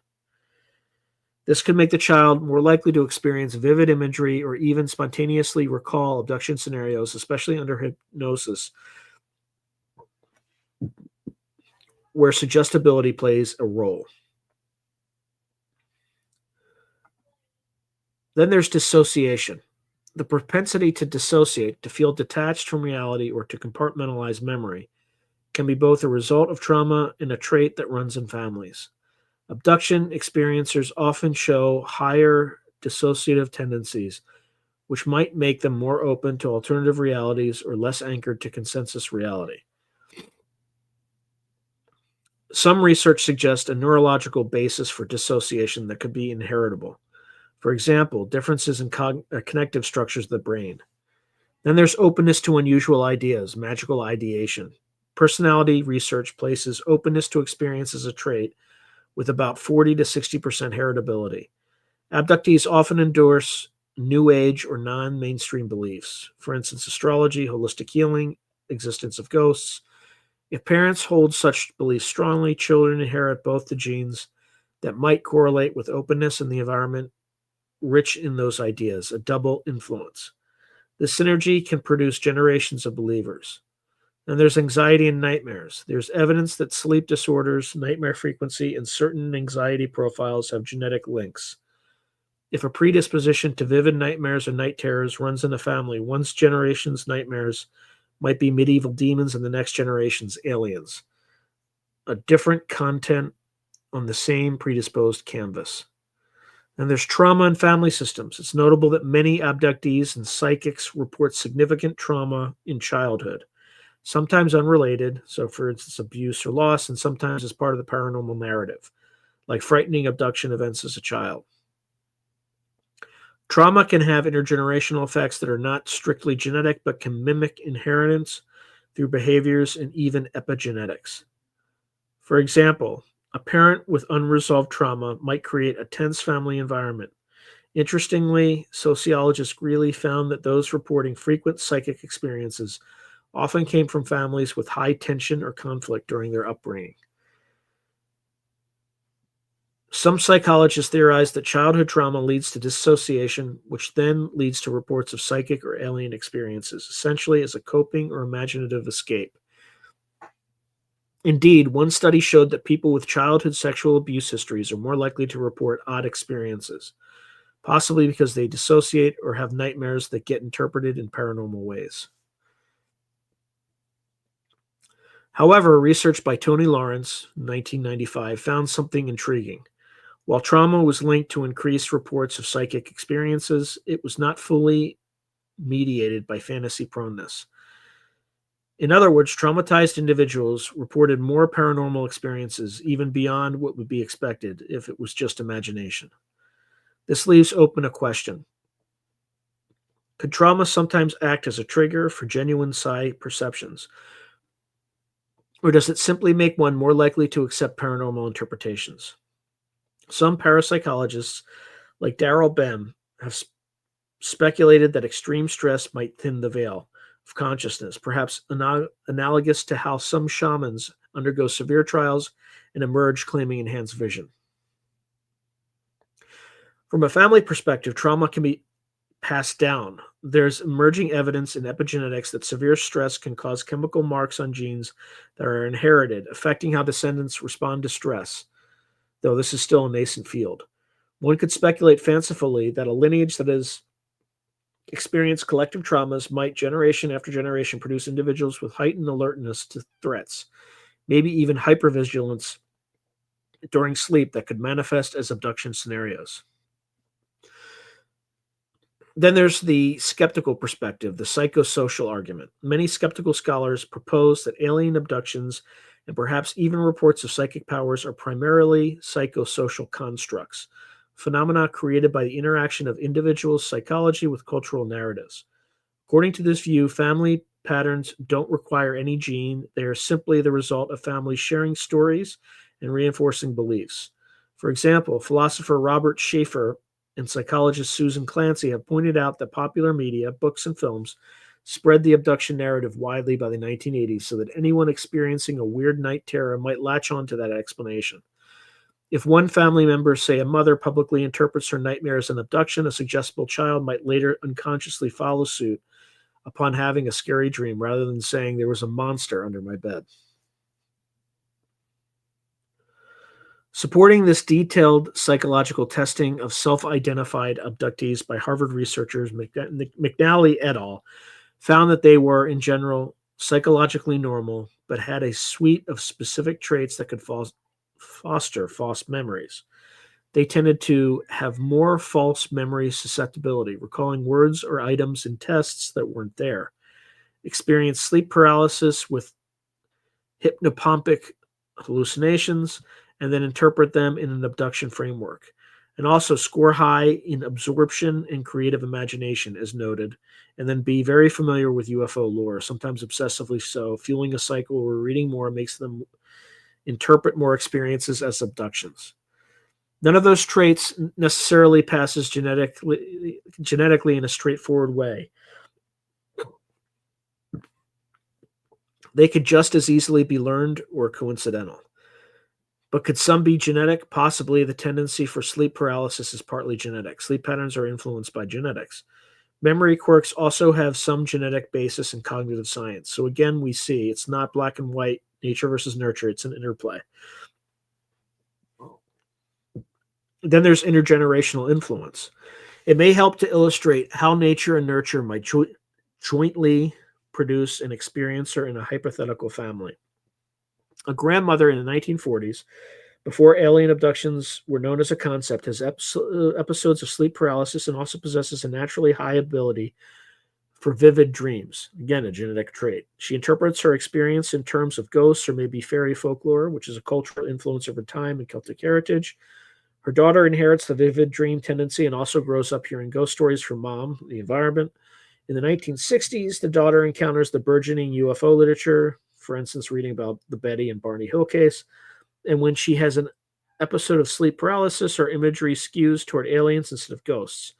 This could make the child more likely to experience vivid imagery or even spontaneously recall abduction scenarios, especially under hypnosis, where suggestibility plays a role. Then there's dissociation. The propensity to dissociate, to feel detached from reality, or to compartmentalize memory, can be both a result of trauma and a trait that runs in families. Abduction experiencers often show higher dissociative tendencies, which might make them more open to alternative realities or less anchored to consensus reality. Some research suggests a neurological basis for dissociation that could be inheritable. For example, differences in connective structures of the brain. Then there's openness to unusual ideas, magical ideation. Personality research places openness to experience as a trait with about 40 to 60% heritability. Abductees often endorse New Age or non mainstream beliefs, for instance, astrology, holistic healing, existence of ghosts. If parents hold such beliefs strongly, children inherit both the genes that might correlate with openness and the environment rich in those ideas, a double influence. This synergy can produce generations of believers. And there's anxiety and nightmares. There's evidence that sleep disorders, nightmare frequency, and certain anxiety profiles have genetic links. If a predisposition to vivid nightmares or night terrors runs in a family, one generation's nightmares might be medieval demons and the next generation's aliens. A different content on the same predisposed canvas. And there's trauma in family systems. It's notable that many abductees and psychics report significant trauma in childhood, sometimes unrelated, so for instance, abuse or loss, and sometimes as part of the paranormal narrative, like frightening abduction events as a child. Trauma can have intergenerational effects that are not strictly genetic, but can mimic inheritance through behaviors and even epigenetics. For example, a parent with unresolved trauma might create a tense family environment. Interestingly, sociologist Greeley found that those reporting frequent psychic experiences often came from families with high tension or conflict during their upbringing. Some psychologists theorize that childhood trauma leads to dissociation, which then leads to reports of psychic or alien experiences, essentially as a coping or imaginative escape. Indeed, one study showed that people with childhood sexual abuse histories are more likely to report odd experiences, possibly because they dissociate or have nightmares that get interpreted in paranormal ways. However, research by Tony Lawrence, 1995, found something intriguing. While trauma was linked to increased reports of psychic experiences, it was not fully mediated by fantasy proneness. In other words, traumatized individuals reported more paranormal experiences, even beyond what would be expected if it was just imagination. This leaves open a question. Could trauma sometimes act as a trigger for genuine psi perceptions? Or does it simply make one more likely to accept paranormal interpretations? Some parapsychologists, like Darrell Bem, have speculated that extreme stress might thin the veil of consciousness, perhaps analogous to how some shamans undergo severe trials and emerge claiming enhanced vision. From a family perspective, trauma can be passed down. There's emerging evidence in epigenetics that severe stress can cause chemical marks on genes that are inherited, affecting how descendants respond to stress, though this is still a nascent field. One could speculate fancifully that a lineage that has experienced collective traumas might, generation after generation, produce individuals with heightened alertness to threats, maybe even hypervigilance during sleep that could manifest as abduction scenarios. Then there's the skeptical perspective, the psychosocial argument. Many skeptical scholars propose that alien abductions and perhaps even reports of psychic powers are primarily psychosocial constructs, phenomena created by the interaction of individuals' psychology with cultural narratives. According to this view, family patterns don't require any gene, they are simply the result of families sharing stories and reinforcing beliefs. For example, philosopher Robert Schaefer and psychologist Susan Clancy have pointed out that popular media, books, and films spread the abduction narrative widely by the 1980s so that anyone experiencing a weird night terror might latch on to that explanation. If one family member, say a mother, publicly interprets her nightmare as an abduction, a suggestible child might later unconsciously follow suit upon having a scary dream rather than saying there was a monster under my bed. Supporting this detailed psychological testing of self-identified abductees by Harvard researchers McNally et al. Found that they were, in general, psychologically normal, but had a suite of specific traits that could foster false memories. They tended to have more false memory susceptibility, recalling words or items in tests that weren't there, experience sleep paralysis with hypnopompic hallucinations, and then interpret them in an abduction framework, and also score high in absorption and creative imagination, as noted, and then be very familiar with UFO lore, sometimes obsessively so, fueling a cycle where reading more makes them interpret more experiences as abductions. None of those traits necessarily passes genetically in a straightforward way. They could just as easily be learned or coincidental. But could some be genetic? Possibly. The tendency for sleep paralysis is partly genetic. Sleep patterns are influenced by genetics. Memory quirks also have some genetic basis in cognitive science. So again, we see it's not black and white, nature versus nurture. It's an interplay. Then there's intergenerational influence. It may help to illustrate how nature and nurture might jointly produce an experiencer in a hypothetical family. A grandmother in the 1940s, before alien abductions were known as a concept, has episodes of sleep paralysis and also possesses a naturally high ability for vivid dreams. Again, a genetic trait. She interprets her experience in terms of ghosts or maybe fairy folklore, which is a cultural influence over time and Celtic heritage. Her daughter inherits the vivid dream tendency and also grows up hearing ghost stories from mom, the environment. In the 1960s, the daughter encounters the burgeoning UFO literature, for instance, reading about the Betty and Barney Hill case. And when she has an episode of sleep paralysis, her imagery skews toward aliens instead of ghosts.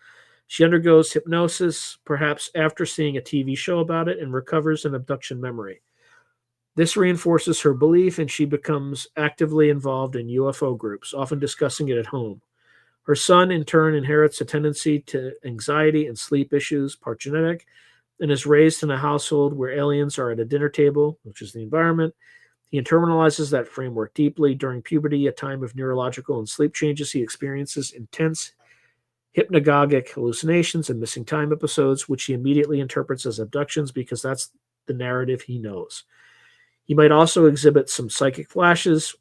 She undergoes hypnosis, perhaps after seeing a TV show about it, and recovers an abduction memory. This reinforces her belief, and she becomes actively involved in UFO groups, often discussing it at home. Her son, in turn, inherits a tendency to anxiety and sleep issues, part genetic, and is raised in a household where aliens are at a dinner table, which is the environment. He internalizes that framework deeply. During puberty, a time of neurological and sleep changes, he experiences intense hypnagogic hallucinations and missing time episodes, which he immediately interprets as abductions because that's the narrative he knows. He might also exhibit some psychic flashes,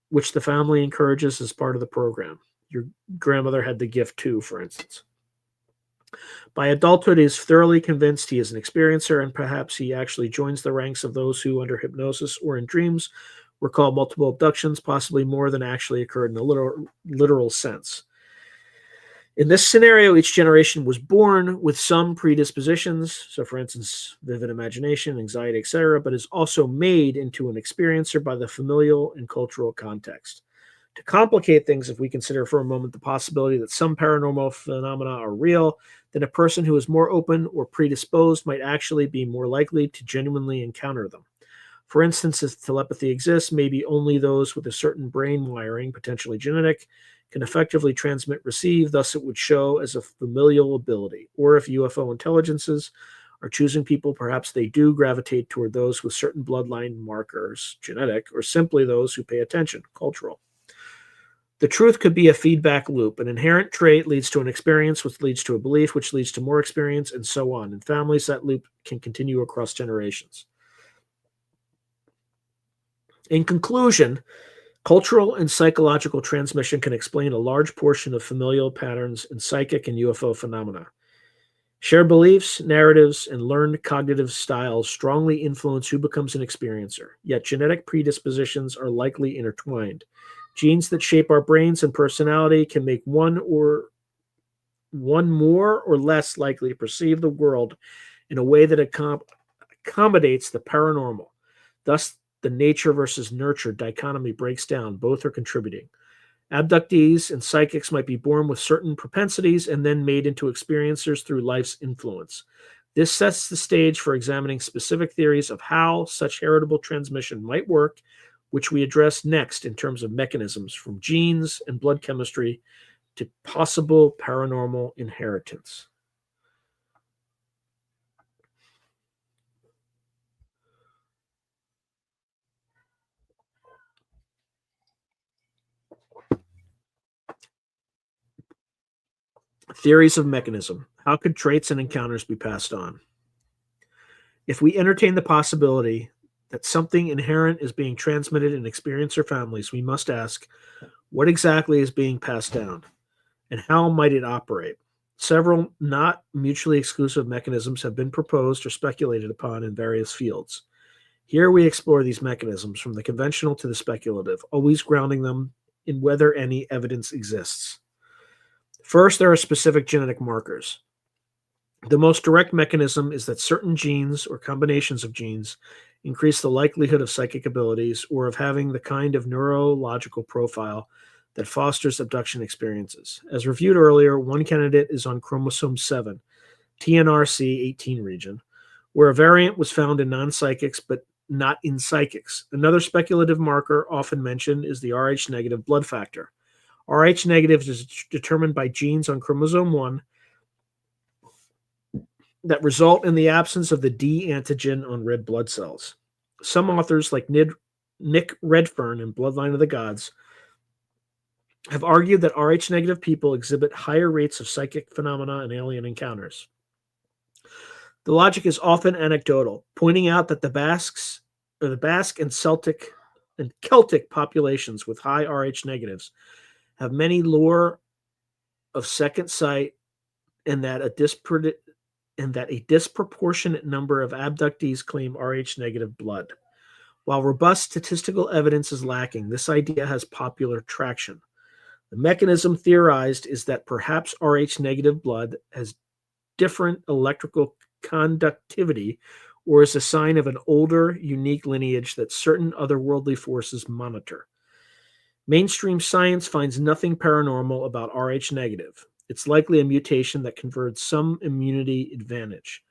which the family encourages as part of the program. Your grandmother had the gift too, for instance. By adulthood, he is thoroughly convinced he is an experiencer, and perhaps he actually joins the ranks of those who, under hypnosis or in dreams, recall multiple abductions, possibly more than actually occurred in a literal sense. In this scenario, each generation was born with some predispositions, so for instance, vivid imagination, anxiety, etc., but is also made into an experiencer by the familial and cultural context. To complicate things, if we consider for a moment the possibility that some paranormal phenomena are real, then a person who is more open or predisposed might actually be more likely to genuinely encounter them. For instance, if telepathy exists, maybe only those with a certain brain wiring, potentially genetic, can effectively transmit receive, thus it would show as a familial ability. Or if UFO intelligences are choosing people, perhaps they do gravitate toward those with certain bloodline markers, genetic, or simply those who pay attention, cultural. The truth could be a feedback loop. An inherent trait leads to an experience, which leads to a belief, which leads to more experience, and so on. In families, that loop can continue across generations. In conclusion, cultural and psychological transmission can explain a large portion of familial patterns in psychic and UFO phenomena. Shared beliefs, narratives, and learned cognitive styles strongly influence who becomes an experiencer, yet genetic predispositions are likely intertwined. Genes that shape our brains and personality can make one more or less likely to perceive the world in a way that accommodates the paranormal. Thus, the nature versus nurture dichotomy breaks down. Both are contributing. Abductees and psychics might be born with certain propensities and then made into experiencers through life's influence. This sets the stage for examining specific theories of how such heritable transmission might work, which we address next in terms of mechanisms from genes and blood chemistry to possible paranormal inheritance. Theories of mechanism. How could traits and encounters be passed on? If we entertain the possibility that something inherent is being transmitted in experiencer families, we must ask, what exactly is being passed down, and how might it operate? Several not mutually exclusive mechanisms have been proposed or speculated upon in various fields. Here we explore these mechanisms from the conventional to the speculative, always grounding them in whether any evidence exists. First, there are specific genetic markers. The most direct mechanism is that certain genes or combinations of genes increase the likelihood of psychic abilities or of having the kind of neurological profile that fosters abduction experiences. As reviewed earlier, one candidate is on chromosome 7, TNRC18 region, where a variant was found in non-psychics but not in psychics. Another speculative marker often mentioned is the Rh negative blood factor. Rh negative is determined by genes on chromosome 1 that result in the absence of the D antigen on red blood cells. Some authors, like Nick Redfern in Bloodline of the Gods, have argued that Rh negative people exhibit higher rates of psychic phenomena and alien encounters. The logic is often anecdotal, pointing out that the Basque and Celtic populations with high Rh negatives have many lore of second sight, and that a disproportionate number of abductees claim Rh negative blood. While robust statistical evidence is lacking, this idea has popular traction. The mechanism theorized is that perhaps Rh negative blood has different electrical conductivity or is a sign of an older, unique lineage that certain otherworldly forces monitor. Mainstream science finds nothing paranormal about Rh negative. It's likely a mutation that confers some immunity advantage.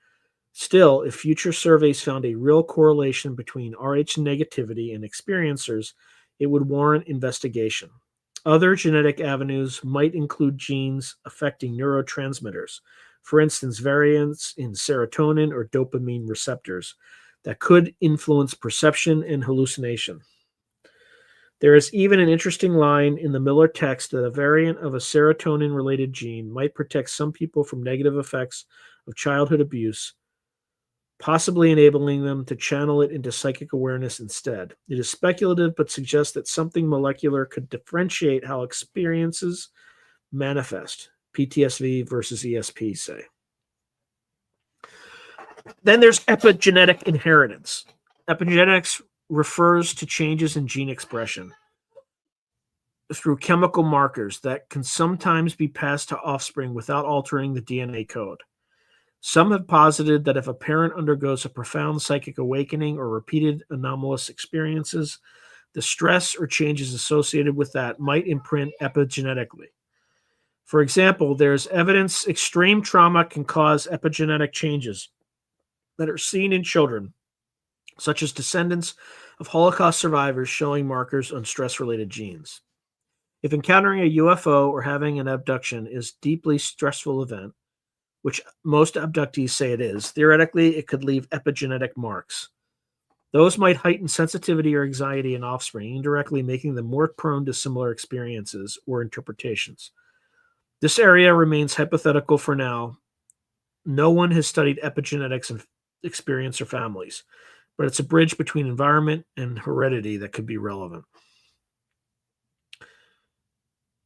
Still, if future surveys found a real correlation between Rh negativity and experiencers, it would warrant investigation. Other genetic avenues might include genes affecting neurotransmitters, for instance, variants in serotonin or dopamine receptors that could influence perception and hallucination. There is even an interesting line in the Miller text that a variant of a serotonin related gene might protect some people from negative effects of childhood abuse, possibly enabling them to channel it into psychic awareness instead. It is speculative, but suggests that something molecular could differentiate how experiences manifest, PTSD versus ESP, say. Then there's epigenetic inheritance. Epigenetics refers to changes in gene expression through chemical markers that can sometimes be passed to offspring without altering the DNA code. Some have posited that if a parent undergoes a profound psychic awakening or repeated anomalous experiences, the stress or changes associated with that might imprint epigenetically. For example, there's evidence extreme trauma can cause epigenetic changes that are seen in children, such as descendants of Holocaust survivors showing markers on stress-related genes. If encountering a UFO or having an abduction is a deeply stressful event, which most abductees say it is, theoretically it could leave epigenetic marks. Those might heighten sensitivity or anxiety in offspring, indirectly making them more prone to similar experiences or interpretations. This area remains hypothetical for now. No one has studied epigenetics in experiencer families, but it's a bridge between environment and heredity that could be relevant.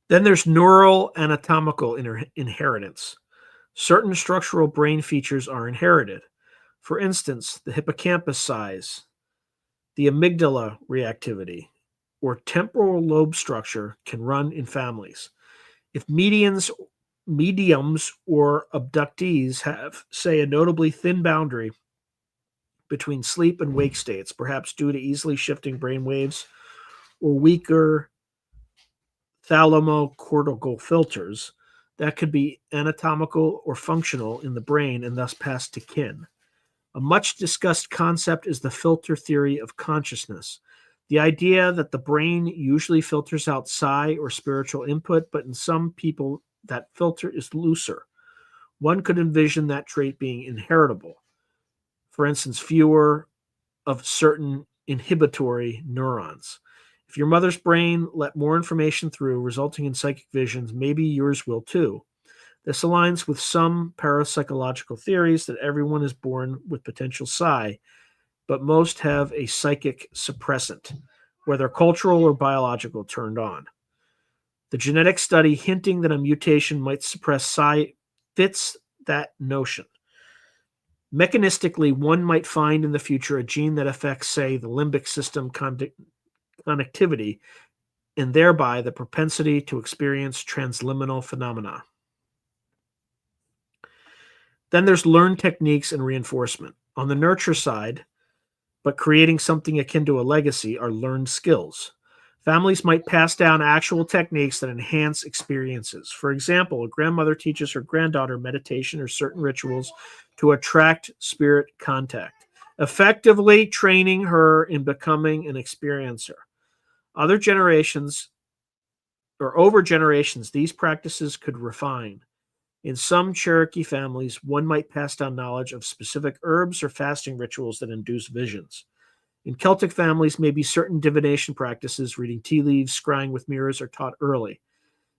Then there's neural anatomical inheritance. Certain structural brain features are inherited. For instance, the hippocampus size, the amygdala reactivity, or temporal lobe structure can run in families. If mediums or abductees have, say, a notably thin boundary between sleep and wake states, perhaps due to easily shifting brain waves or weaker thalamocortical filters, that could be anatomical or functional in the brain and thus passed to kin. A much discussed concept is the filter theory of consciousness, the idea that the brain usually filters out psi or spiritual input, but in some people that filter is looser. One could envision that trait being inheritable. For instance, fewer of certain inhibitory neurons. If your mother's brain let more information through, resulting in psychic visions, maybe yours will too. This aligns with some parapsychological theories that everyone is born with potential psi, but most have a psychic suppressant, whether cultural or biological, turned on. The genetic study hinting that a mutation might suppress psi fits that notion. Mechanistically, one might find in the future a gene that affects, say, the limbic system connectivity, and thereby the propensity to experience transliminal phenomena. Then there's learned techniques and reinforcement. On the nurture side, but creating something akin to a legacy, are learned skills. Families might pass down actual techniques that enhance experiences. For example, a grandmother teaches her granddaughter meditation or certain rituals to attract spirit contact, effectively training her in becoming an experiencer. Other generations, or over generations, these practices could refine. In some Cherokee families, one might pass down knowledge of specific herbs or fasting rituals that induce visions. In Celtic families, maybe certain divination practices, reading tea leaves, scrying with mirrors, are taught early.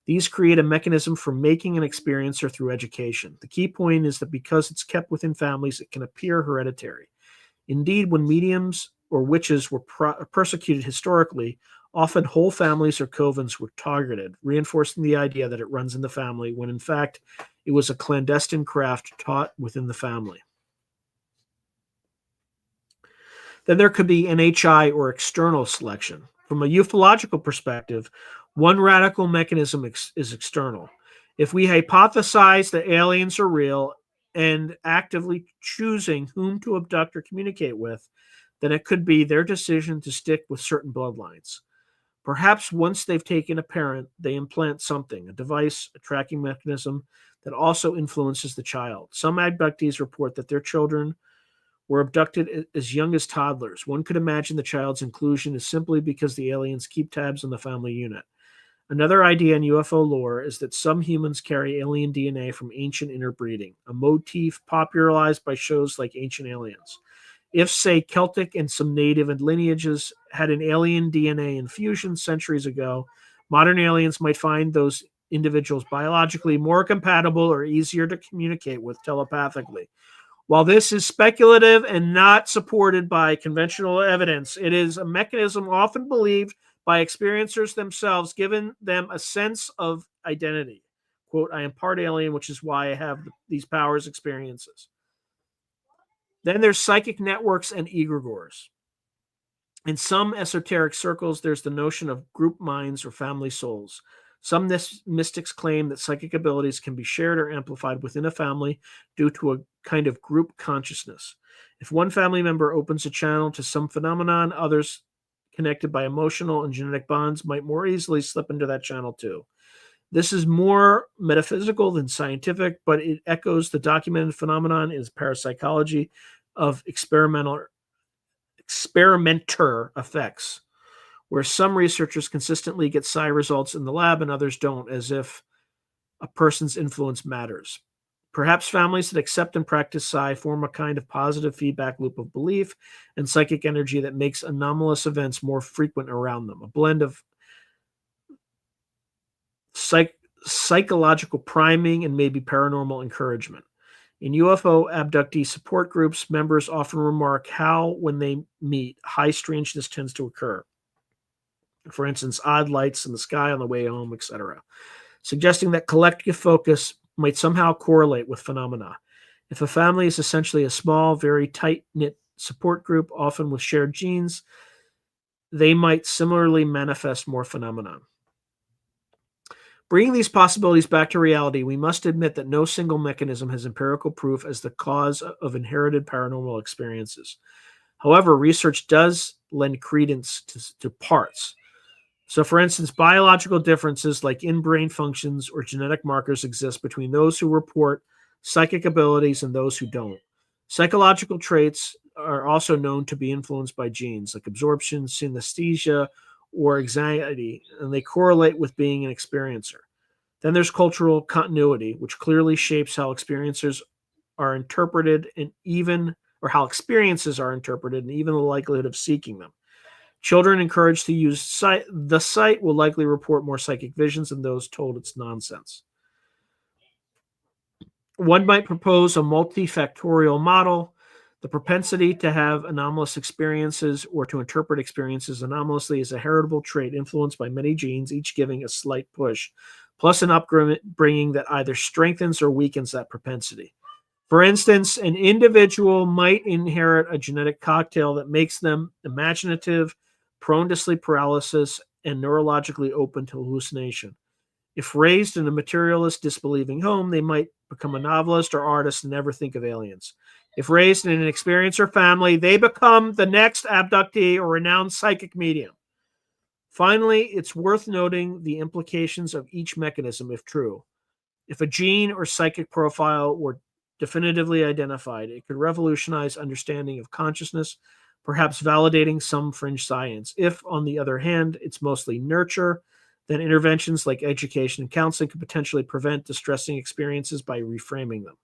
These create a mechanism for making an experiencer through education. The key point is that because it's kept within families, it can appear hereditary. Indeed, when mediums or witches were persecuted historically, often whole families or covens were targeted, reinforcing the idea that it runs in the family, when in fact it was a clandestine craft taught within the family. Then there could be NHI or external selection. From a ufological perspective, One radical mechanism is external. If we hypothesize that aliens are real and actively choosing whom to abduct or communicate with, then it could be their decision to stick with certain bloodlines. Perhaps once they've taken a parent, they implant something, a device, a tracking mechanism that also influences the child. Some abductees report that their children were abducted as young as toddlers. One could imagine the child's inclusion is simply because the aliens keep tabs on the family unit. Another idea in UFO lore is that some humans carry alien DNA from ancient interbreeding, a motif popularized by shows like Ancient Aliens. If, say, Celtic and some native lineages had an alien DNA infusion centuries ago, modern aliens might find those individuals biologically more compatible or easier to communicate with telepathically. While this is speculative and not supported by conventional evidence, it is a mechanism often believed by experiencers themselves, giving them a sense of identity. Quote, I am part alien, which is why I have these powers experiences. Then there's psychic networks and egregores. In some esoteric circles, there's the notion of group minds or family souls. Some mystics claim that psychic abilities can be shared or amplified within a family due to a kind of group consciousness. If one family member opens a channel to some phenomenon, others connected by emotional and genetic bonds might more easily slip into that channel too. This is more metaphysical than scientific, but it echoes the documented phenomenon in parapsychology of experimenter effects, where some researchers consistently get psi results in the lab and others don't, as if a person's influence matters. Perhaps families that accept and practice psi form a kind of positive feedback loop of belief and psychic energy that makes anomalous events more frequent around them, a blend of psychological priming and maybe paranormal encouragement. In UFO abductee support groups, members often remark how, when they meet, high strangeness tends to occur. For instance, odd lights in the sky on the way home, etc., suggesting that collective focus might somehow correlate with phenomena. If a family is essentially a small, very tight-knit support group, often with shared genes, they might similarly manifest more phenomena. Bringing these possibilities back to reality, we must admit that no single mechanism has empirical proof as the cause of inherited paranormal experiences. However, research does lend credence to parts. So, for instance, biological differences like in-brain functions or genetic markers exist between those who report psychic abilities and those who don't. Psychological traits are also known to be influenced by genes like absorption, synesthesia, or anxiety, and they correlate with being an experiencer. Then there's cultural continuity, which clearly shapes how experiences are interpreted and even, or how experiences are interpreted and even the likelihood of seeking them. Children encouraged to use the site will likely report more psychic visions than those told it's nonsense. One might propose a multifactorial model. The propensity to have anomalous experiences or to interpret experiences anomalously is a heritable trait influenced by many genes, each giving a slight push, plus an upbringing that either strengthens or weakens that propensity. For instance, an individual might inherit a genetic cocktail that makes them imaginative, prone to sleep paralysis, and neurologically open to hallucination. If raised in a materialist, disbelieving home, they might become a novelist or artist and never think of aliens. If raised in an experiencer family, they become the next abductee or renowned psychic medium. Finally, it's worth noting the implications of each mechanism if true. If a gene or psychic profile were definitively identified, it could revolutionize understanding of consciousness, perhaps validating some fringe science. If, on the other hand, it's mostly nurture, then interventions like education and counseling could potentially prevent distressing experiences by reframing them.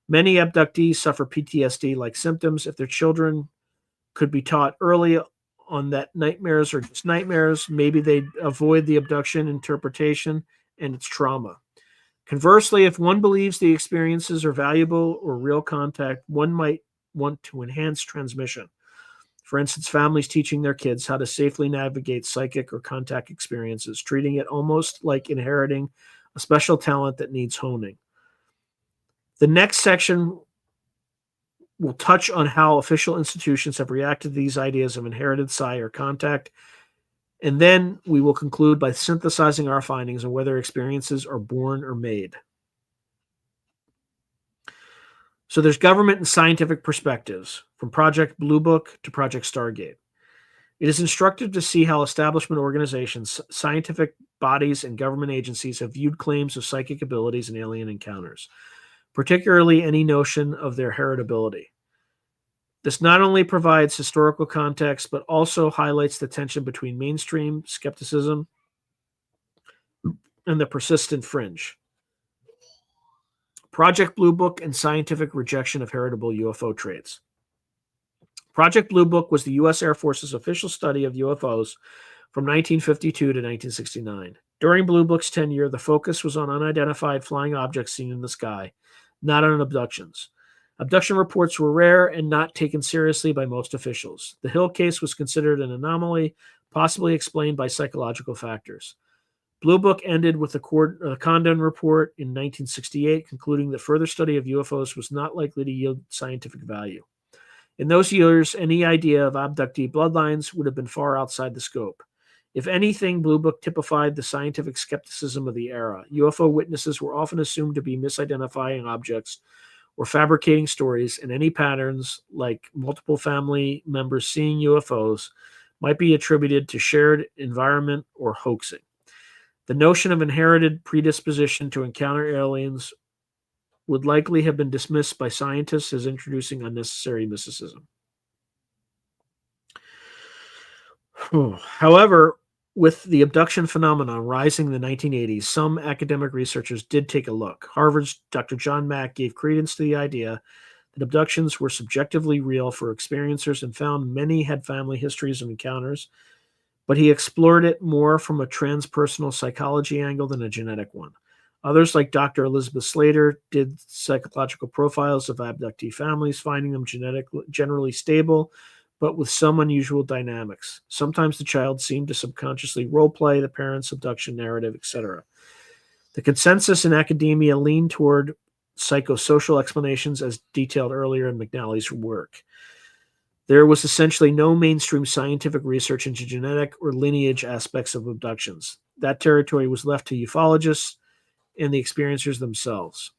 Many abductees suffer PTSD-like symptoms. If their children could be taught early on that nightmares are just nightmares, maybe they'd avoid the abduction interpretation and its trauma. Conversely, if one believes the experiences are valuable or real contact, one might want to enhance transmission. For instance, families teaching their kids how to safely navigate psychic or contact experiences, treating it almost like inheriting a special talent that needs honing. The next section will touch on how official institutions have reacted to these ideas of inherited psi or contact And then we will conclude by synthesizing our findings on whether experiences are born or made. So there's government and scientific perspectives, from Project Blue Book to Project Stargate. It is instructive to see how establishment organizations, scientific bodies, and government agencies have viewed claims of psychic abilities and alien encounters, particularly any notion of their heritability. This not only provides historical context, but also highlights the tension between mainstream skepticism and the persistent fringe. Project Blue Book and scientific rejection of heritable UFO traits. Project Blue Book was the U.S. Air Force's official study of UFOs from 1952 to 1969. During Blue Book's tenure, the focus was on unidentified flying objects seen in the sky, not on abductions. Abduction reports were rare and not taken seriously by most officials. The Hill case was considered an anomaly, possibly explained by psychological factors. Blue Book ended with the Condon Report in 1968, concluding that further study of UFOs was not likely to yield scientific value. In those years, any idea of abductee bloodlines would have been far outside the scope. If anything, Blue Book typified the scientific skepticism of the era. UFO witnesses were often assumed to be misidentifying objects or fabricating stories, and any patterns, like multiple family members seeing UFOs, might be attributed to shared environment or hoaxing. The notion of inherited predisposition to encounter aliens would likely have been dismissed by scientists as introducing unnecessary mysticism. However, with the abduction phenomenon rising in the 1980s, some academic researchers did take a look. Harvard's Dr. John Mack gave credence to the idea that abductions were subjectively real for experiencers and found many had family histories of encounters, but he explored it more from a transpersonal psychology angle than a genetic one. Others, like Dr. Elizabeth Slater, did psychological profiles of abductee families, finding them generally stable, but with some unusual dynamics. Sometimes the child seemed to subconsciously role-play the parents' abduction narrative, etc. The consensus in academia leaned toward psychosocial explanations, as detailed earlier in McNally's work. There was essentially no mainstream scientific research into genetic or lineage aspects of abductions. That territory was left to ufologists and the experiencers themselves.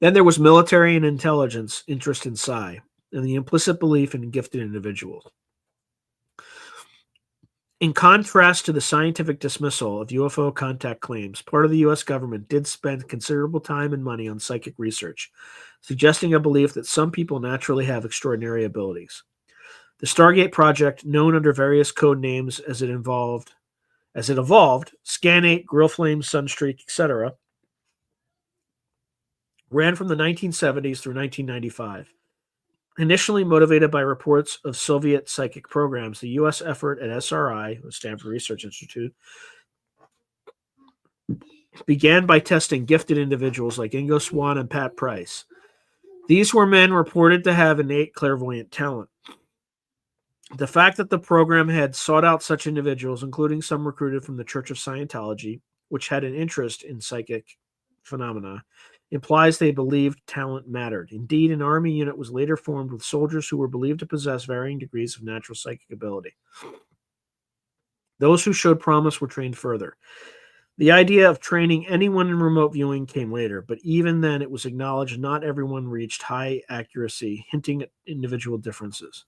Then there was military and intelligence interest in psi, and the implicit belief in gifted individuals. In contrast to the scientific dismissal of UFO contact claims, part of the U.S. government did spend considerable time and money on psychic research, suggesting a belief that some people naturally have extraordinary abilities. The Stargate project, known under various code names as it evolved, Scan8, Grillflame, Sunstreak, etc., ran from the 1970s through 1995. Initially motivated by reports of Soviet psychic programs, the U.S. effort at SRI, the Stanford Research Institute, began by testing gifted individuals like Ingo Swann and Pat Price. These were men reported to have innate clairvoyant talent. The fact that the program had sought out such individuals, including some recruited from the Church of Scientology, which had an interest in psychic phenomena, implies they believed talent mattered. Indeed, an army unit was later formed with soldiers who were believed to possess varying degrees of natural psychic ability. Those who showed promise were trained further. The idea of training anyone in remote viewing came later, but even then it was acknowledged not everyone reached high accuracy, hinting at individual differences.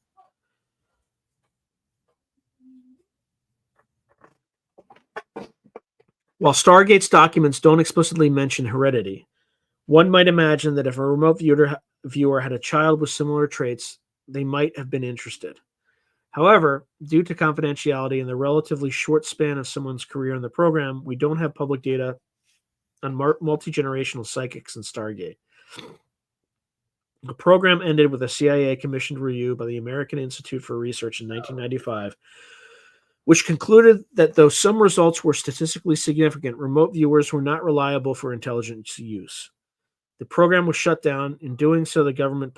While Stargate's documents don't explicitly mention heredity, one might imagine that if a remote viewer had a child with similar traits, they might have been interested. However, due to confidentiality and the relatively short span of someone's career in the program, we don't have public data on multi-generational psychics in Stargate. The program ended with a CIA-commissioned review by the American Institute for Research in 1995, which concluded that though some results were statistically significant, remote viewers were not reliable for intelligence use. The program was shut down. In doing so, the government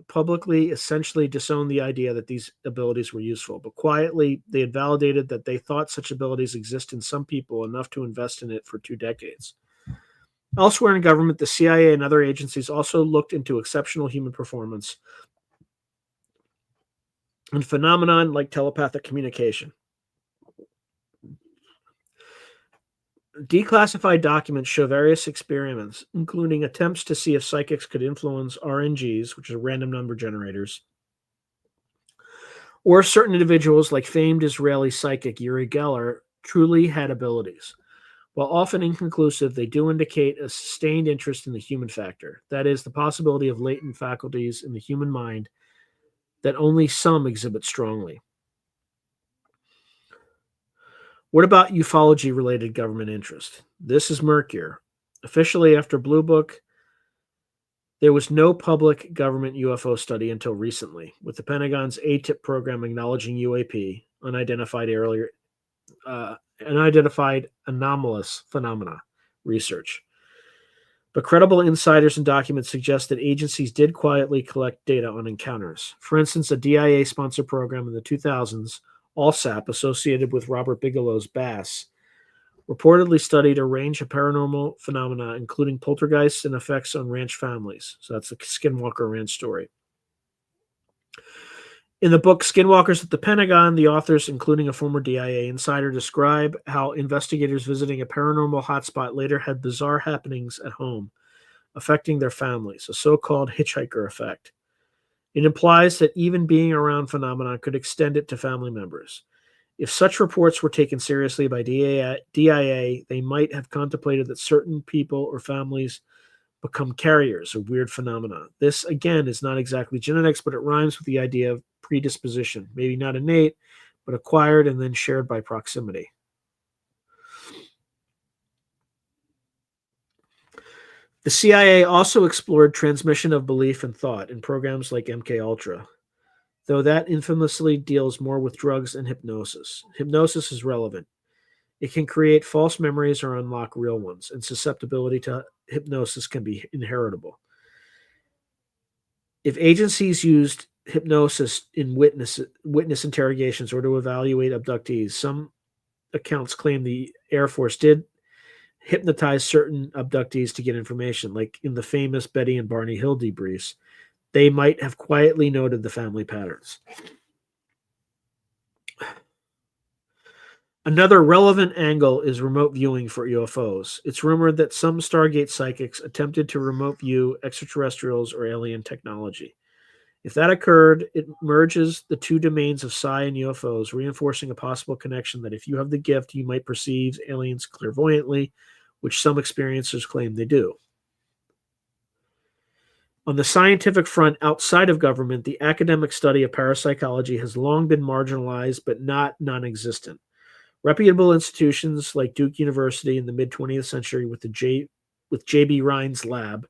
publicly essentially disowned the idea that these abilities were useful, but quietly they had validated that they thought such abilities exist in some people enough to invest in it for 2 decades. Elsewhere in government, the CIA and other agencies also looked into exceptional human performance and phenomenon like telepathic communication. Declassified documents show various experiments, including attempts to see if psychics could influence RNGs, which are random number generators, or if certain individuals, like famed Israeli psychic Uri Geller, truly had abilities. While often inconclusive, they do indicate a sustained interest in the human factor, that is, the possibility of latent faculties in the human mind that only some exhibit strongly. What about ufology-related government interest? This is murkier. Officially, after Blue Book, there was no public government UFO study until recently, with the Pentagon's ATIP program acknowledging UAP, unidentified anomalous phenomena research. But credible insiders and documents suggest that agencies did quietly collect data on encounters. For instance, a DIA-sponsored program in the 2000s, ALSAP, associated with Robert Bigelow's BASS, reportedly studied a range of paranormal phenomena, including poltergeists and effects on ranch families. So that's the Skinwalker Ranch story. In the book Skinwalkers at the Pentagon, the authors, including a former DIA insider, describe how investigators visiting a paranormal hotspot later had bizarre happenings at home, affecting their families, a so-called hitchhiker effect. It implies that even being around phenomena could extend it to family members. If such reports were taken seriously by DIA, they might have contemplated that certain people or families become carriers of weird phenomena. This, again, is not exactly genetics, but it rhymes with the idea of predisposition, maybe not innate, but acquired and then shared by proximity. The CIA also explored transmission of belief and thought in programs like MKUltra, though that infamously deals more with drugs and hypnosis. Hypnosis is relevant. It can create false memories or unlock real ones, and susceptibility to hypnosis can be inheritable. If agencies used hypnosis in witness interrogations or to evaluate abductees, some accounts claim the Air Force did hypnotize certain abductees to get information, like in the famous Betty and Barney Hill debriefs. They might have quietly noted the family patterns. Another relevant angle is remote viewing for UFOs. It's rumored that some Stargate psychics attempted to remote view extraterrestrials or alien technology. If that occurred, it merges the two domains of psi and UFOs, reinforcing a possible connection that if you have the gift, you might perceive aliens clairvoyantly, which some experiencers claim they do. On the scientific front, outside of government, the academic study of parapsychology has long been marginalized, but not non-existent. Reputable institutions like Duke University in the mid-20th century with J.B. Rhine's lab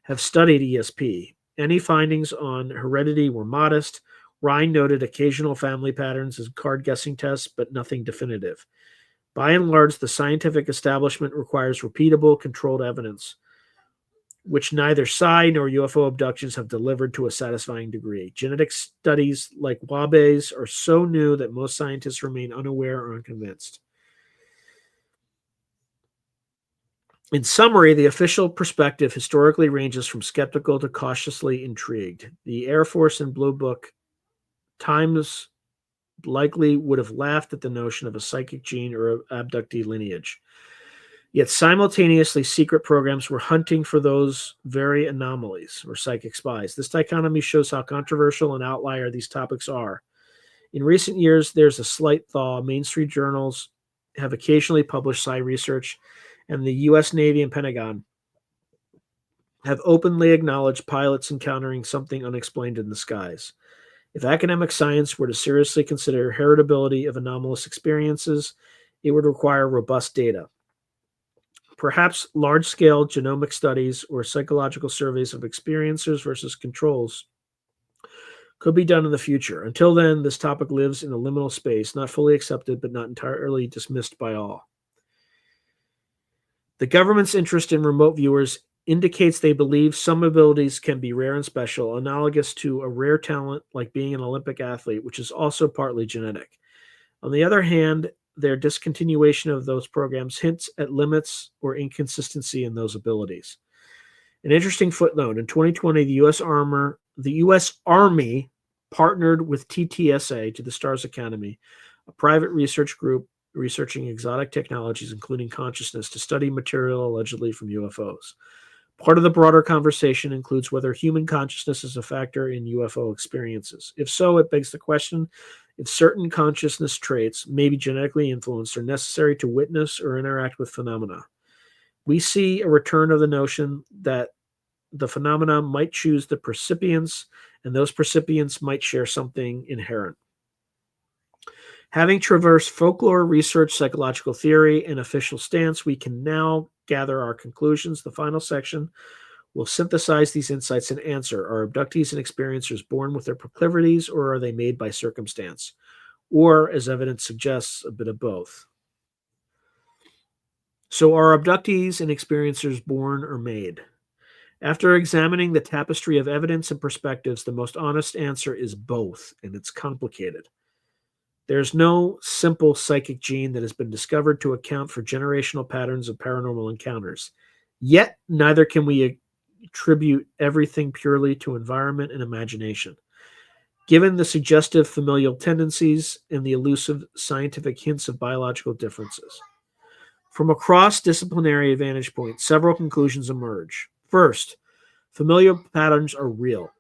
have studied ESP. Any findings on heredity were modest. Rhine noted occasional family patterns as card-guessing tests, but nothing definitive. By and large, the scientific establishment requires repeatable, controlled evidence, which neither psi nor UFO abductions have delivered to a satisfying degree. Genetic studies like Wabe's are so new that most scientists remain unaware or unconvinced. In summary, the official perspective historically ranges from skeptical to cautiously intrigued. The Air Force and Blue Book times likely would have laughed at the notion of a psychic gene or abductee lineage. Yet simultaneously, secret programs were hunting for those very anomalies or psychic spies. This dichotomy shows how controversial and outlier these topics are. In recent years, there's a slight thaw. Mainstream journals have occasionally published psi research, and the U.S. Navy and Pentagon have openly acknowledged pilots encountering something unexplained in the skies. If academic science were to seriously consider heritability of anomalous experiences, it would require robust data. Perhaps large-scale genomic studies or psychological surveys of experiencers versus controls could be done in the future. Until then, this topic lives in a liminal space, not fully accepted, but not entirely dismissed by all. The government's interest in remote viewers indicates they believe some abilities can be rare and special, analogous to a rare talent like being an Olympic athlete, which is also partly genetic. On the other hand, their discontinuation of those programs hints at limits or inconsistency in those abilities. An interesting footnote: in 2020, the U.S. Army partnered with TTSA, to the Stars Academy, a private research group researching exotic technologies, including consciousness, to study material allegedly from UFOs. Part of the broader conversation includes whether human consciousness is a factor in UFO experiences. If so, it begs the question if certain consciousness traits may be genetically influenced or necessary to witness or interact with phenomena. We see a return of the notion that the phenomena might choose the percipients, and those percipients might share something inherent. Having traversed folklore, research, psychological theory, and official stance, we can now gather our conclusions. The final section will synthesize these insights and answer: are abductees and experiencers born with their proclivities, or are they made by circumstance? Or, as evidence suggests, a bit of both. So, are abductees and experiencers born or made? After examining the tapestry of evidence and perspectives, the most honest answer is both, and it's complicated. There's no simple psychic gene that has been discovered to account for generational patterns of paranormal encounters. Yet, neither can we attribute everything purely to environment and imagination. Given the suggestive familial tendencies and the elusive scientific hints of biological differences. From a cross-disciplinary vantage point, several conclusions emerge. First, familial patterns are real.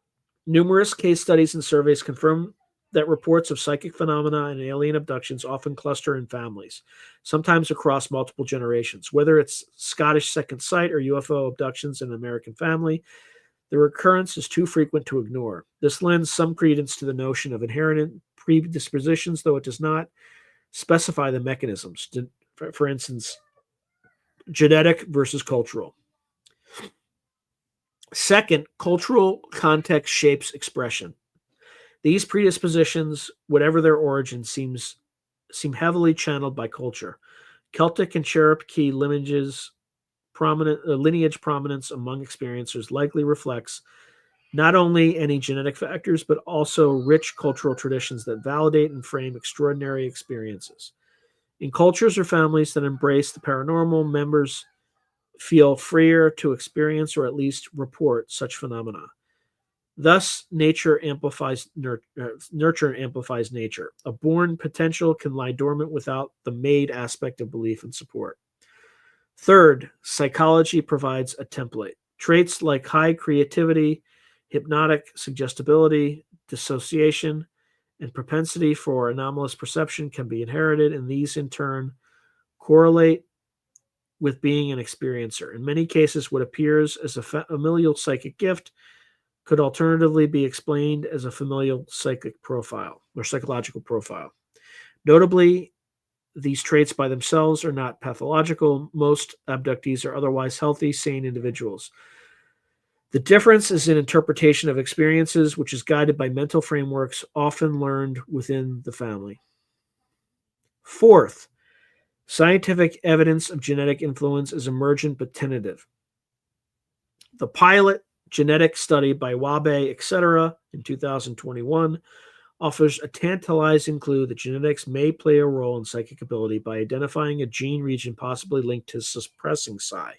Numerous case studies and surveys confirm that reports of psychic phenomena and alien abductions often cluster in families, sometimes across multiple generations. Whether it's Scottish second sight or UFO abductions in an American family, the recurrence is too frequent to ignore. This lends some credence to the notion of inherent predispositions, though it does not specify the mechanisms. For instance, genetic versus cultural. Second, cultural context shapes expression. These predispositions, whatever their origin, seem heavily channeled by culture. Celtic and Cherokee lineage prominence among experiencers likely reflects not only any genetic factors, but also rich cultural traditions that validate and frame extraordinary experiences. In cultures or families that embrace the paranormal, members feel freer to experience or at least report such phenomena. Thus, nurture amplifies nature. A born potential can lie dormant without the made aspect of belief and support. Third, psychology provides a template. Traits like high creativity, hypnotic suggestibility, dissociation, and propensity for anomalous perception can be inherited, and these in turn correlate with being an experiencer. In many cases, what appears as a familial psychic gift could alternatively be explained as a familial psychic profile or psychological profile. Notably, these traits by themselves are not pathological. Most abductees are otherwise healthy, sane individuals. The difference is in interpretation of experiences, which is guided by mental frameworks often learned within the family. Fourth, scientific evidence of genetic influence is emergent but tentative. The pilot genetic study by Wabe, etc., in 2021 offers a tantalizing clue that genetics may play a role in psychic ability by identifying a gene region possibly linked to suppressing psi.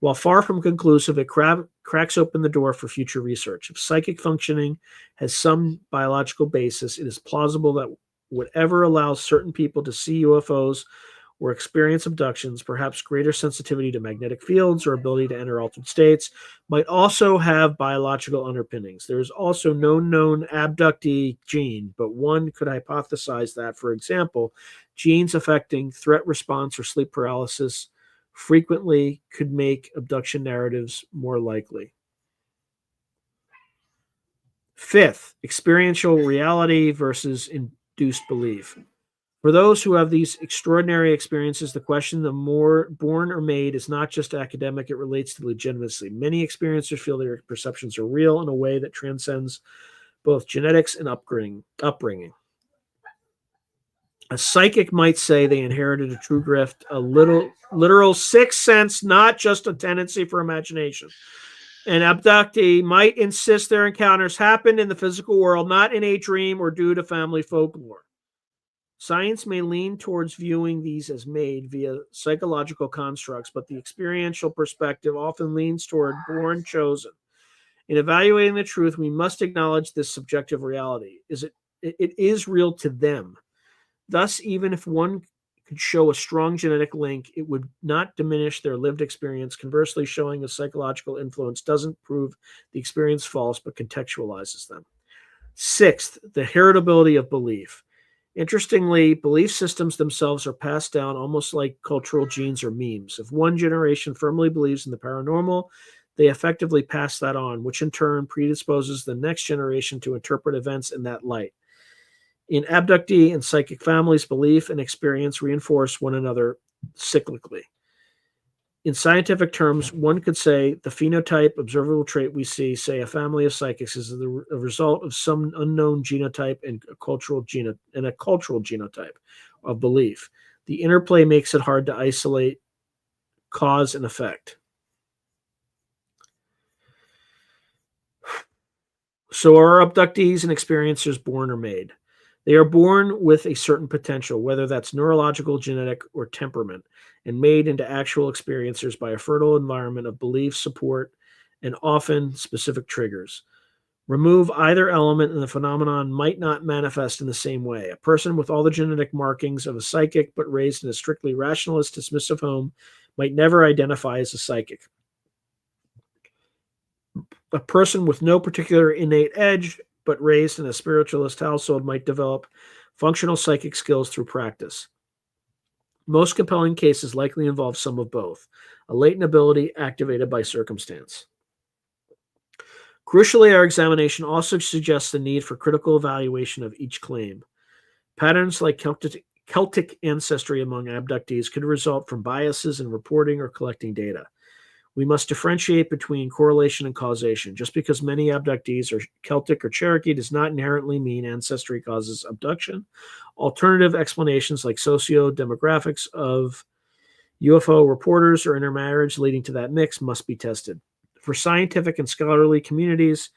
While far from conclusive, it cracks open the door for future research. If psychic functioning has some biological basis, it is plausible that whatever allows certain people to see UFOs or experience abductions, perhaps greater sensitivity to magnetic fields or ability to enter altered states, might also have biological underpinnings. There is also no known abductee gene, but one could hypothesize that, for example, genes affecting threat response or sleep paralysis frequently could make abduction narratives more likely. Fifth, experiential reality versus induced belief. For those who have these extraordinary experiences, the question of more born or made is not just academic, it relates to legitimacy. Many experiencers feel their perceptions are real in a way that transcends both genetics and upbringing. A psychic might say they inherited a true gift, a literal sixth sense, not just a tendency for imagination. An abductee might insist their encounters happened in the physical world, not in a dream or due to family folklore. Science may lean towards viewing these as made via psychological constructs, but the experiential perspective often leans toward born chosen. In evaluating the truth, we must acknowledge this subjective reality. It is real to them. Thus, even if one could show a strong genetic link, it would not diminish their lived experience. Conversely, showing a psychological influence doesn't prove the experience false, but contextualizes them. Sixth, the heritability of belief. Interestingly, belief systems themselves are passed down almost like cultural genes or memes. If one generation firmly believes in the paranormal, they effectively pass that on, which in turn predisposes the next generation to interpret events in that light. In abductee and psychic families, belief and experience reinforce one another cyclically. In scientific terms, one could say the phenotype, observable trait we see, say a family of psychics, is a result of some unknown genotype and a cultural genotype of belief. The interplay makes it hard to isolate cause and effect. So are abductees and experiencers born or made? They are born with a certain potential, whether that's neurological, genetic, or temperament, and made into actual experiencers by a fertile environment of belief, support, and often specific triggers. Remove either element, and the phenomenon might not manifest in the same way. A person with all the genetic markings of a psychic, but raised in a strictly rationalist, dismissive home, might never identify as a psychic. A person with no particular innate edge, but raised in a spiritualist household, might develop functional psychic skills through practice. Most compelling cases likely involve some of both, a latent ability activated by circumstance. Crucially, our examination also suggests the need for critical evaluation of each claim. Patterns like Celtic ancestry among abductees could result from biases in reporting or collecting data. We must differentiate between correlation and causation. Just because many abductees are Celtic or Cherokee does not inherently mean ancestry causes abduction. Alternative explanations like socio-demographics of UFO reporters or intermarriage leading to that mix must be tested. For scientific and scholarly communities,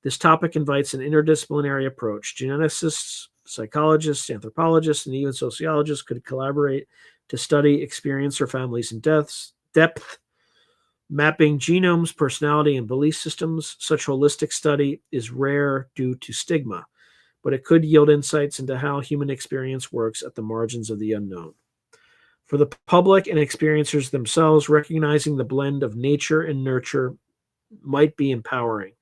this topic invites an interdisciplinary approach. Geneticists, psychologists, anthropologists, and even sociologists could collaborate to study experiencer families in depth, mapping genomes, personality, and belief systems. Such holistic study is rare due to stigma, but it could yield insights into how human experience works at the margins of the unknown. For the public and experiencers themselves, recognizing the blend of nature and nurture might be empowering.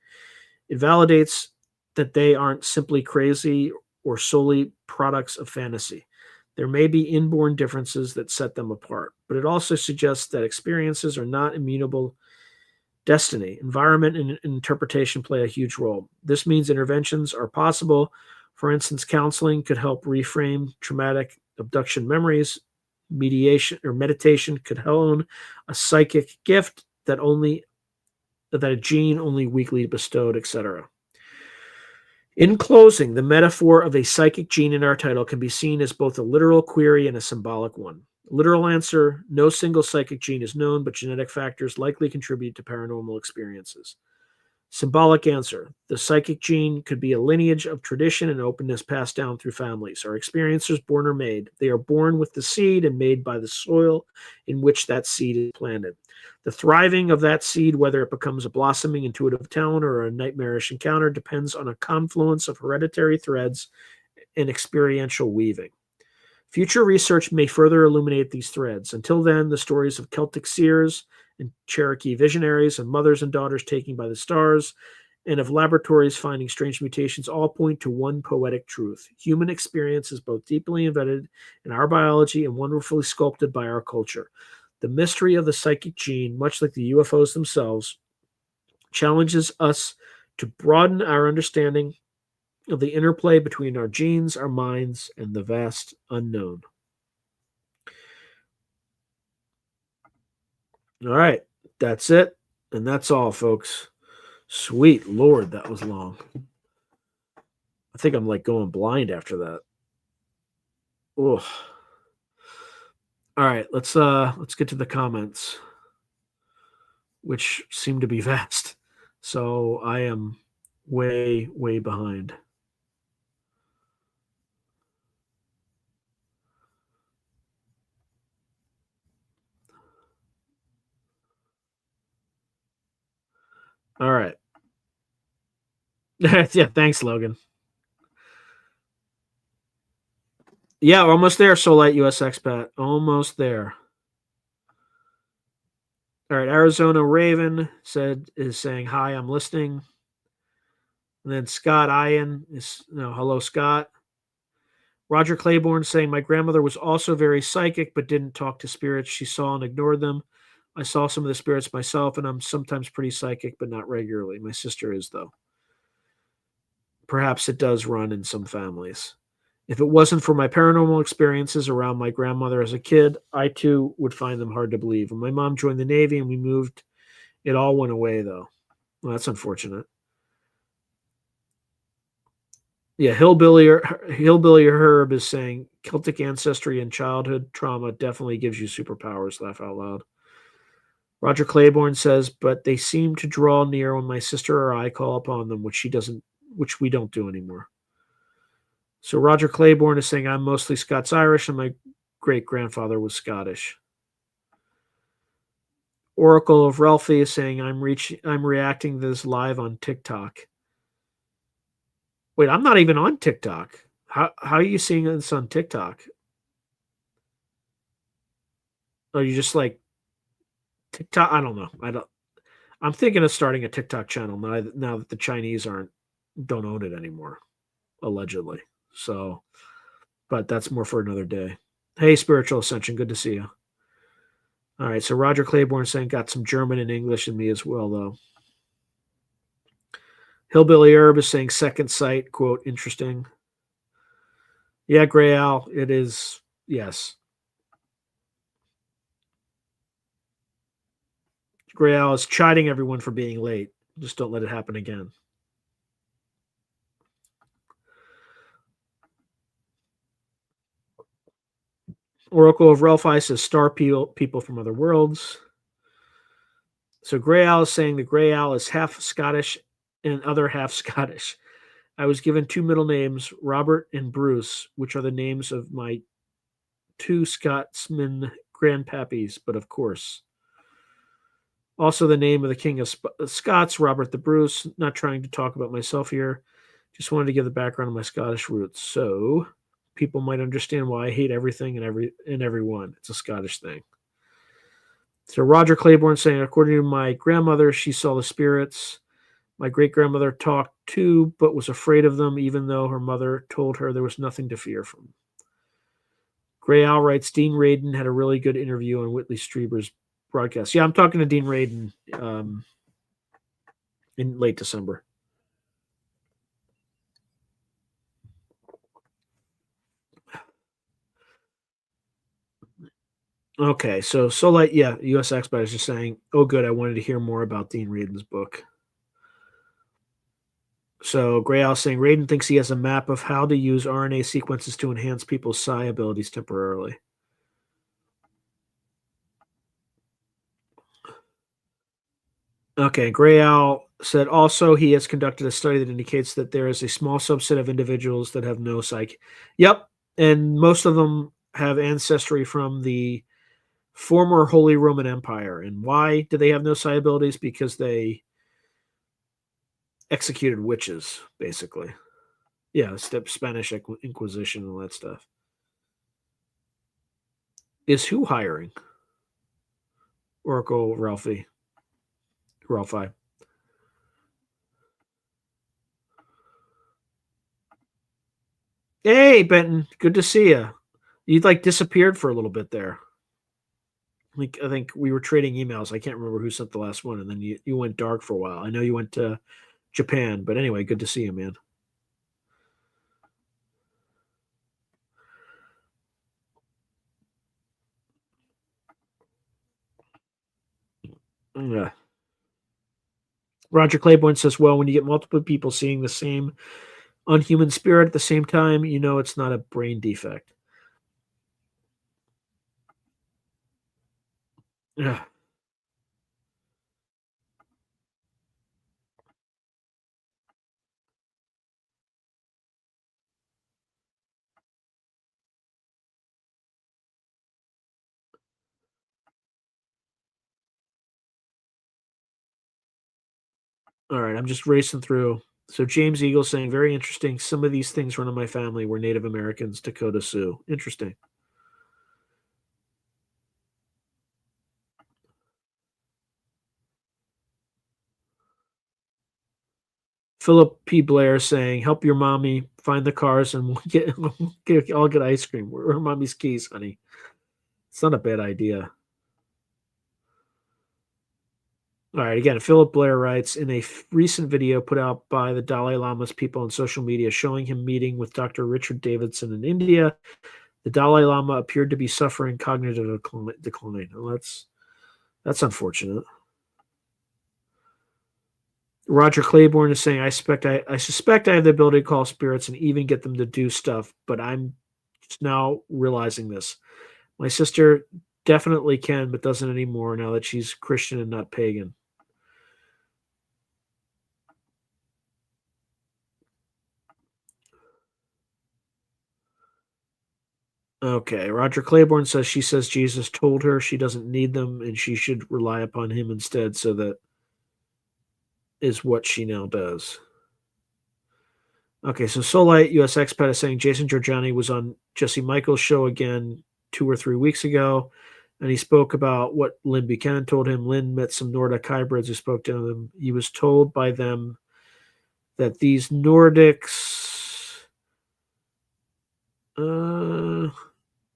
It validates that they aren't simply crazy or solely products of fantasy. There may be inborn differences that set them apart, but it also suggests that experiences are not immutable destiny. Environment and interpretation play a huge role. This means interventions are possible. For instance, counseling could help reframe traumatic abduction memories. Meditation could hone a psychic gift that a gene only weakly bestowed, etc. In closing, the metaphor of a psychic gene in our title can be seen as both a literal query and a symbolic one. Literal answer: no single psychic gene is known, but genetic factors likely contribute to paranormal experiences. Symbolic answer: the psychic gene could be a lineage of tradition and openness passed down through families. Are experiencers born or made? They are born with the seed and made by the soil in which that seed is planted. The thriving of that seed, whether it becomes a blossoming intuitive talent or a nightmarish encounter, depends on a confluence of hereditary threads and experiential weaving. Future research may further illuminate these threads. Until then, the stories of Celtic seers and Cherokee visionaries, and mothers and daughters taken by the stars, and of laboratories finding strange mutations all point to one poetic truth. Human experience is both deeply embedded in our biology and wonderfully sculpted by our culture. The mystery of the psychic gene, much like the UFOs themselves, challenges us to broaden our understanding of the interplay between our genes, our minds, and the vast unknown. All right, that's it. And that's all, folks. Sweet Lord, that was long. I think I'm like going blind after that. Ugh. All right, let's get to the comments, which seem to be vast. So I am way behind. All right. Yeah, thanks, Logan. Yeah, almost there, Solite US expat. Almost there. All right, Arizona Raven is saying hi, I'm listening. And then Scott Ian is no, hello Scott. Roger Claiborne saying my grandmother was also very psychic but didn't talk to spirits. She saw and ignored them. I saw some of the spirits myself, and I'm sometimes pretty psychic, but not regularly. My sister is, though. Perhaps it does run in some families. If it wasn't for my paranormal experiences around my grandmother as a kid, I too would find them hard to believe. When my mom joined the Navy and we moved, it all went away, though. Well, that's unfortunate. Yeah, Hillbilly Herb is saying Celtic ancestry and childhood trauma definitely gives you superpowers. Laugh out loud. Roger Claiborne says, but they seem to draw near when my sister or I call upon them, which we don't do anymore. So Roger Claiborne is saying I'm mostly Scots Irish and my great grandfather was Scottish. Oracle of Ralphie is saying I'm reacting to this live on TikTok. Wait, I'm not even on TikTok. How are you seeing this on TikTok? Are you just like TikTok? I don't know. I'm thinking of starting a TikTok channel now that the Chinese don't own it anymore, allegedly. So, but that's more for another day. Hey, Spiritual Ascension, good to see you. All right, so Roger Claiborne saying got some German and English in me as well, though. Hillbilly Herb is saying second sight, quote, interesting. Yeah, Gray Owl, it is, yes. Gray Owl is chiding everyone for being late. Just don't let it happen again. Oracle of Relphi says star people from other worlds. So Gray Owl is saying the Gray Owl is half Scottish and other half Scottish. I was given two middle names, Robert and Bruce, which are the names of my two Scotsman grandpappies, but of course. Also, the name of the King of Scots, Robert the Bruce. Not trying to talk about myself here. Just wanted to give the background of my Scottish roots, so people might understand why I hate everything and everyone. It's a Scottish thing. So Roger Claiborne saying, according to my grandmother, she saw the spirits. My great grandmother talked too, but was afraid of them, even though her mother told her there was nothing to fear from. Gray Owl writes, Dean Radin had a really good interview on Whitley Strieber's broadcast. Yeah, I'm talking to Dean Radin in late December. Okay, so like yeah, US Expat is just saying, oh good, I wanted to hear more about Dean Radin's book. So Gray Owl saying Radin thinks he has a map of how to use RNA sequences to enhance people's psi abilities temporarily. Okay, Gray Owl said also he has conducted a study that indicates that there is a small subset of individuals that have no psyche. Yep, and most of them have ancestry from the former Holy Roman Empire. And why do they have no psi abilities? Because they executed witches, basically. Yeah, Spanish Inquisition and all that stuff. Is who hiring? Oracle Ralphie. Hey, Benton, good to see you. You like disappeared for a little bit there. I think we were trading emails. I can't remember who sent the last one, and then you went dark for a while. I know you went to Japan, but anyway, good to see you, man. Yeah. Roger Claiborne says, well, when you get multiple people seeing the same unhuman spirit at the same time, you know it's not a brain defect. Yeah. All right, I'm just racing through. So James Eagle saying, very interesting. Some of these things run in my family were Native Americans, Dakota Sioux. Interesting. Philip P. Blair saying, help your mommy find the cars and I'll get ice cream. Where are mommy's keys, honey? It's not a bad idea. All right, again, Philip Blair writes, in a recent video put out by the Dalai Lama's people on social media showing him meeting with Dr. Richard Davidson in India, the Dalai Lama appeared to be suffering cognitive decline. Well, that's unfortunate. Roger Claiborne is saying, I suspect I have the ability to call spirits and even get them to do stuff, but I'm just now realizing this. My sister definitely can, but doesn't anymore now that she's Christian and not pagan. Okay, Roger Claiborne says she says Jesus told her she doesn't need them and she should rely upon him instead, so that is what she now does. Okay, so Soulite US Expat is saying Jason Giorgiani was on Jesse Michaels' show again 2 or 3 weeks ago, and he spoke about what Lynn Buchanan told him. Lynn met some Nordic hybrids who spoke to him. He was told by them that these Nordics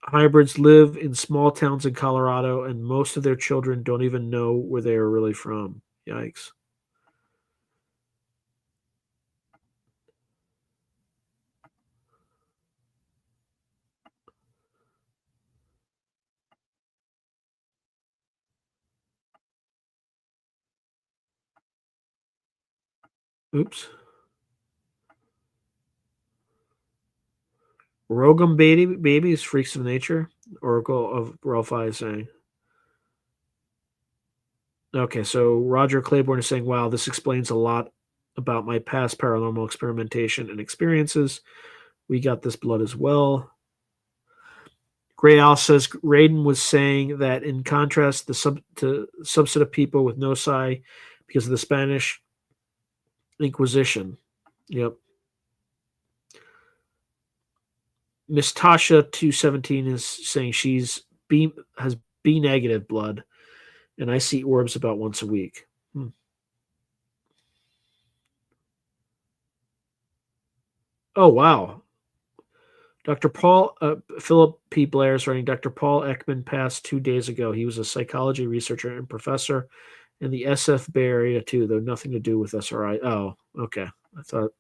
hybrids live in small towns in Colorado, and most of their children don't even know where they are really from. Yikes. Oops. Rogum babies, freaks of nature. Oracle of Ralphi is saying. Okay, so Roger Claiborne is saying, wow, this explains a lot about my past paranormal experimentation and experiences. We got this blood as well. Gray Al says Raiden was saying that in contrast to subset of people with no psi because of the Spanish Inquisition. Yep. Miss Tasha 217 is saying has B negative blood, and I see orbs about once a week. Oh wow. Dr. Paul Philip P. Blair is writing. Dr. Paul Ekman passed 2 days ago. He was a psychology researcher and professor in the SF Bay Area too, though nothing to do with SRI. Oh, okay. I thought.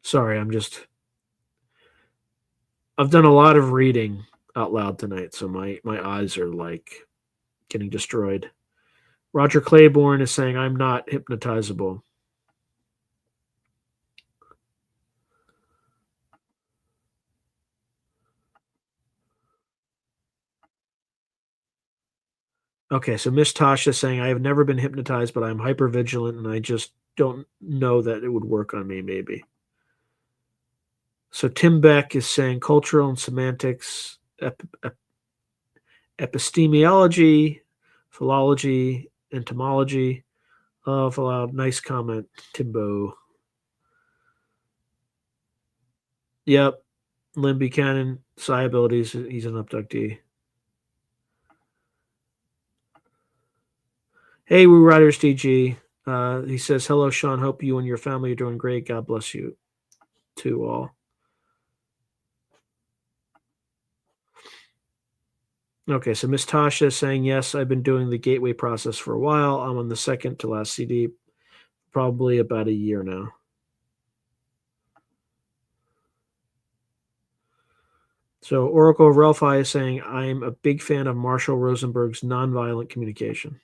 Sorry, I've done a lot of reading out loud tonight, so my eyes are like getting destroyed. Roger Claiborne is saying I'm not hypnotizable. Okay, so Miss Tasha saying I have never been hypnotized, but I'm hyper vigilant and I just don't know that it would work on me, maybe. So Tim Beck is saying cultural and semantics, epistemology, philology, entomology. Oh, nice comment, Timbo. Yep, Lynn Buchanan, psi abilities. He's an abductee. Hey, Woo Riders DG. He says, hello, Sean. Hope you and your family are doing great. God bless you too all. Okay, so Miss Tasha is saying, yes, I've been doing the gateway process for a while. I'm on the second to last CD, probably about a year now. So Oracle of Relphi is saying, I'm a big fan of Marshall Rosenberg's nonviolent communication.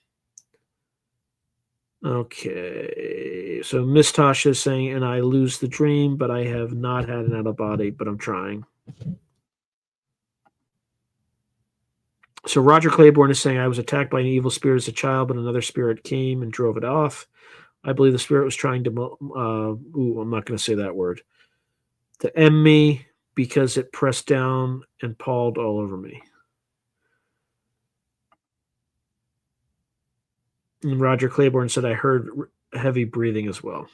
Okay. see. So Miss Tasha is saying, and I lose the dream, but I have not had an out of body, but I'm trying. So Roger Claiborne is saying, I was attacked by an evil spirit as a child, but another spirit came and drove it off. I believe the spirit was trying to, I'm not going to say that word, to end me because it pressed down and pawed all over me. And Roger Claiborne said, I heard heavy breathing as well.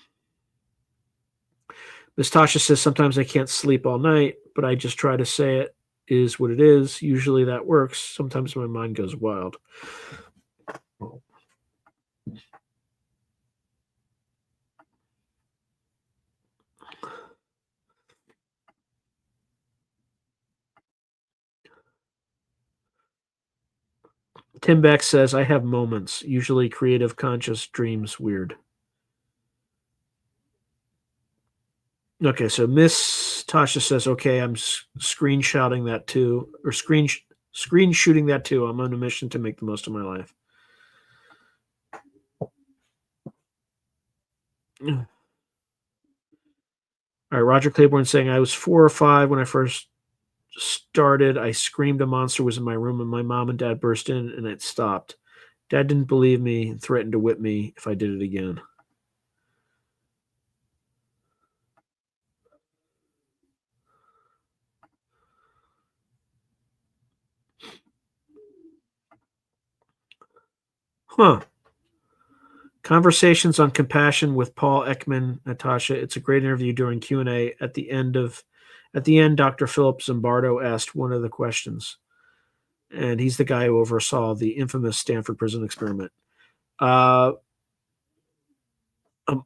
Miss Tasha says, sometimes I can't sleep all night, but I just try to say it is what it is. Usually that works. Sometimes my mind goes wild. Tim Beck says, I have moments, usually creative, conscious dreams, weird. Okay, so Miss Tasha says, okay, I'm screenshotting that too, or screen shooting that too. I'm on a mission to make the most of my life. All right, Roger Claiborne saying, I was 4 or 5 when I first started. I screamed a monster was in my room, and my mom and dad burst in, and it stopped. Dad didn't believe me and threatened to whip me if I did it again. Huh. Conversations on Compassion with Paul Ekman, Natasha. It's a great interview during Q&A. At the end, Dr. Philip Zimbardo asked one of the questions, and he's the guy who oversaw the infamous Stanford prison experiment. Uh, um,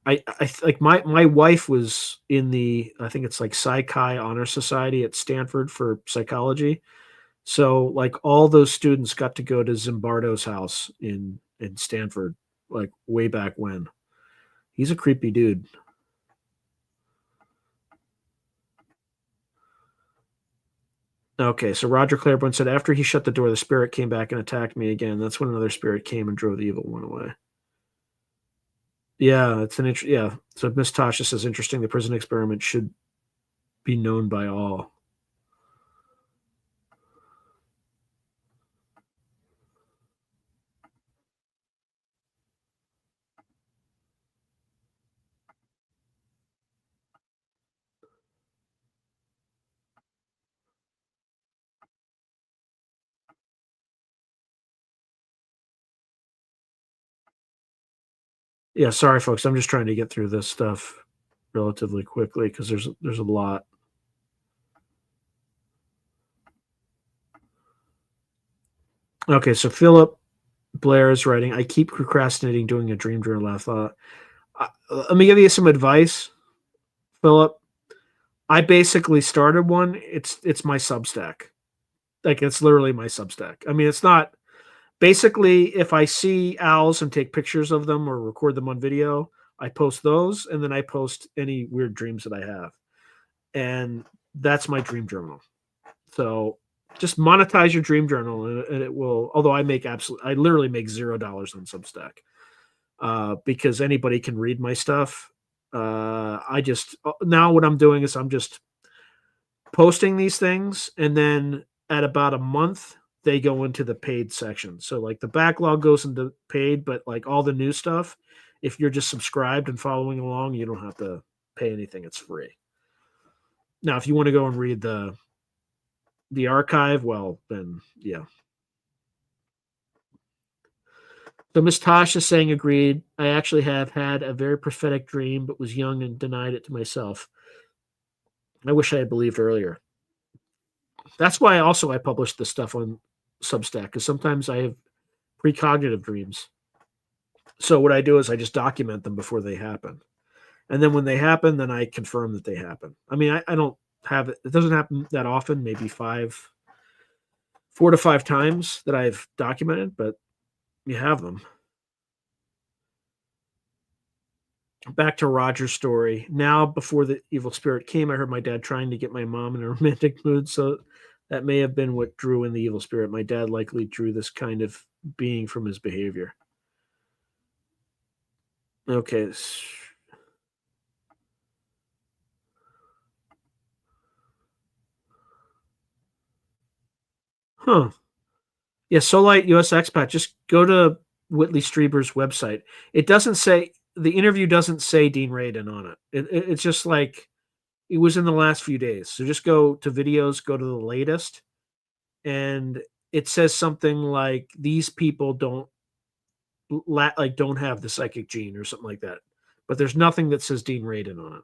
I like my wife was in the, I think it's like Psi Chi Honor Society at Stanford for psychology. So like all those students got to go to Zimbardo's house in Stanford, like way back when. He's a creepy dude. Okay, so Roger Claiborne said after he shut the door, the spirit came back and attacked me again. That's when another spirit came and drove the evil one away. Yeah, it's an yeah. So Miss Tasha says interesting. The prison experiment should be known by all. Yeah, sorry folks. I'm just trying to get through this stuff relatively quickly because there's a lot. Okay, so Philip Blair is writing. I keep procrastinating doing a dream journal. I thought. Let me give you some advice, Philip. I basically started one. It's my Substack. Like it's literally my Substack. I mean, it's not basically if I see owls and take pictures of them or record them on video, I post those and then I post any weird dreams that I have. And that's my dream journal. So just monetize your dream journal and it will, although I literally make $0 on Substack because anybody can read my stuff. Now what I'm doing is I'm just posting these things and then at about a month they go into the paid section. So like the backlog goes into paid, but like all the new stuff, if you're just subscribed and following along, you don't have to pay anything. It's free. Now, if you want to go and read the archive, well, then yeah. So Miss Tasha saying agreed. I actually have had a very prophetic dream, but was young and denied it to myself. I wish I had believed earlier. That's why I published this stuff on Substack because sometimes I have precognitive dreams. So what I do is I just document them before they happen. And then when they happen, then I confirm that they happen. I mean, I don't have it. It doesn't happen that often, maybe 4 to 5 times that I've documented, but you have them. Back to Roger's story. Now, before the evil spirit came, I heard my dad trying to get my mom in a romantic mood. So that may have been what drew in the evil spirit. My dad likely drew this kind of being from his behavior. Okay. Huh. Yeah, Solite US expat. Just go to Whitley Strieber's website. It doesn't say the interview doesn't say Dean Radin on it. It's just like it was in the last few days. So just go to videos, go to the latest, and it says something like these people don't have the psychic gene or something like that. But there's nothing that says Dean Radin on it.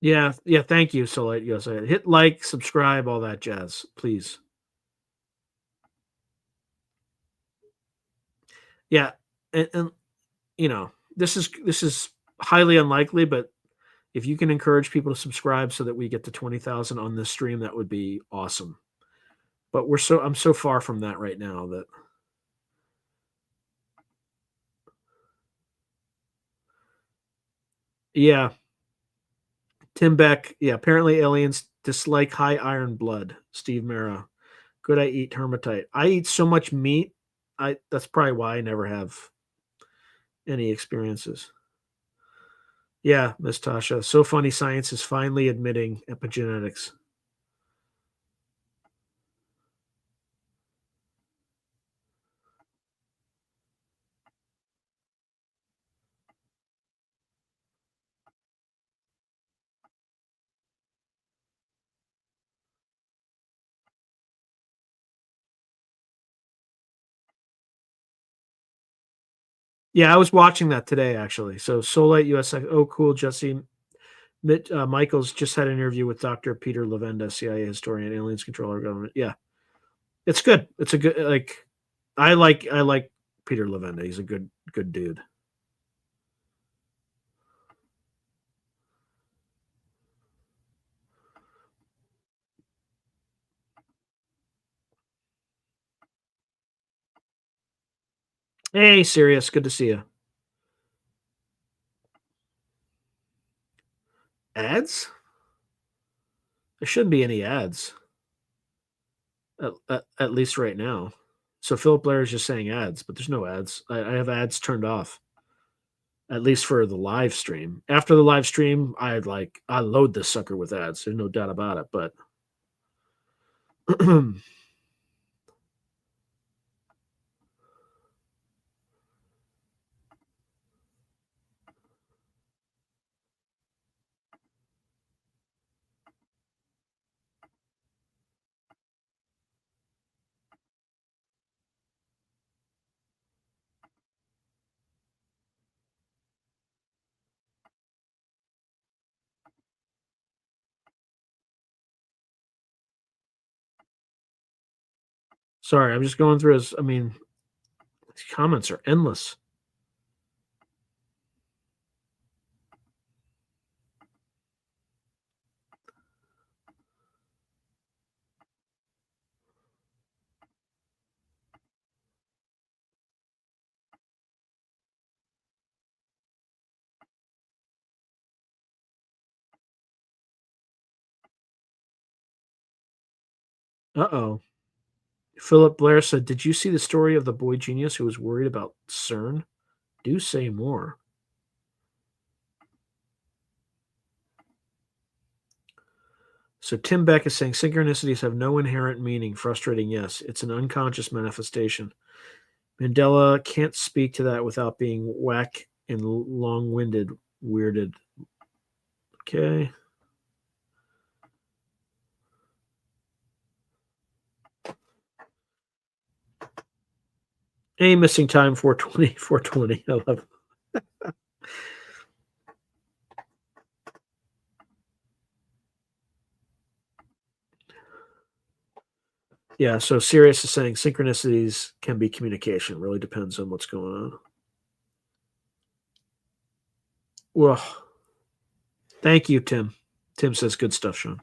Yeah, yeah. Thank you, Solite USA. Hit like, subscribe, all that jazz, please. Yeah, and this is highly unlikely, but if you can encourage people to subscribe so that we get to 20,000 on this stream, that would be awesome. But I'm so far from that right now that yeah, Tim Beck. Yeah, apparently aliens dislike high iron blood. Steve Mara. Could I eat hermitite? I eat so much meat. I That's probably why I never have any experiences. Yeah, Miss Tasha. So funny science is finally admitting epigenetics. Yeah, I was watching that today actually. So Solite US. Oh, cool, Jesse. Michaels just had an interview with Dr. Peter Levenda, CIA historian, aliens control our government. Yeah, it's good. It's a good like. I like Peter Levenda. He's a good dude. Hey, Sirius, good to see you. Ads? There shouldn't be any ads, at least right now. So Philip Blair is just saying ads, but there's no ads. I have ads turned off, at least for the live stream. After the live stream, I load this sucker with ads. There's no doubt about it. But sorry, I'm just going through his. I mean, these comments are endless. Uh oh. Philip Blair said, "Did you see the story of the boy genius who was worried about CERN? Do say more." So Tim Beck is saying synchronicities have no inherent meaning. Frustrating, yes. It's an unconscious manifestation. Mandela can't speak to that without being whack and long-winded, weirded. Okay. Hey, missing time 420, 420. I love it. Yeah, so Sirius is saying synchronicities can be communication. It really depends on what's going on. Well, Thank you, Tim. Tim says good stuff, Sean.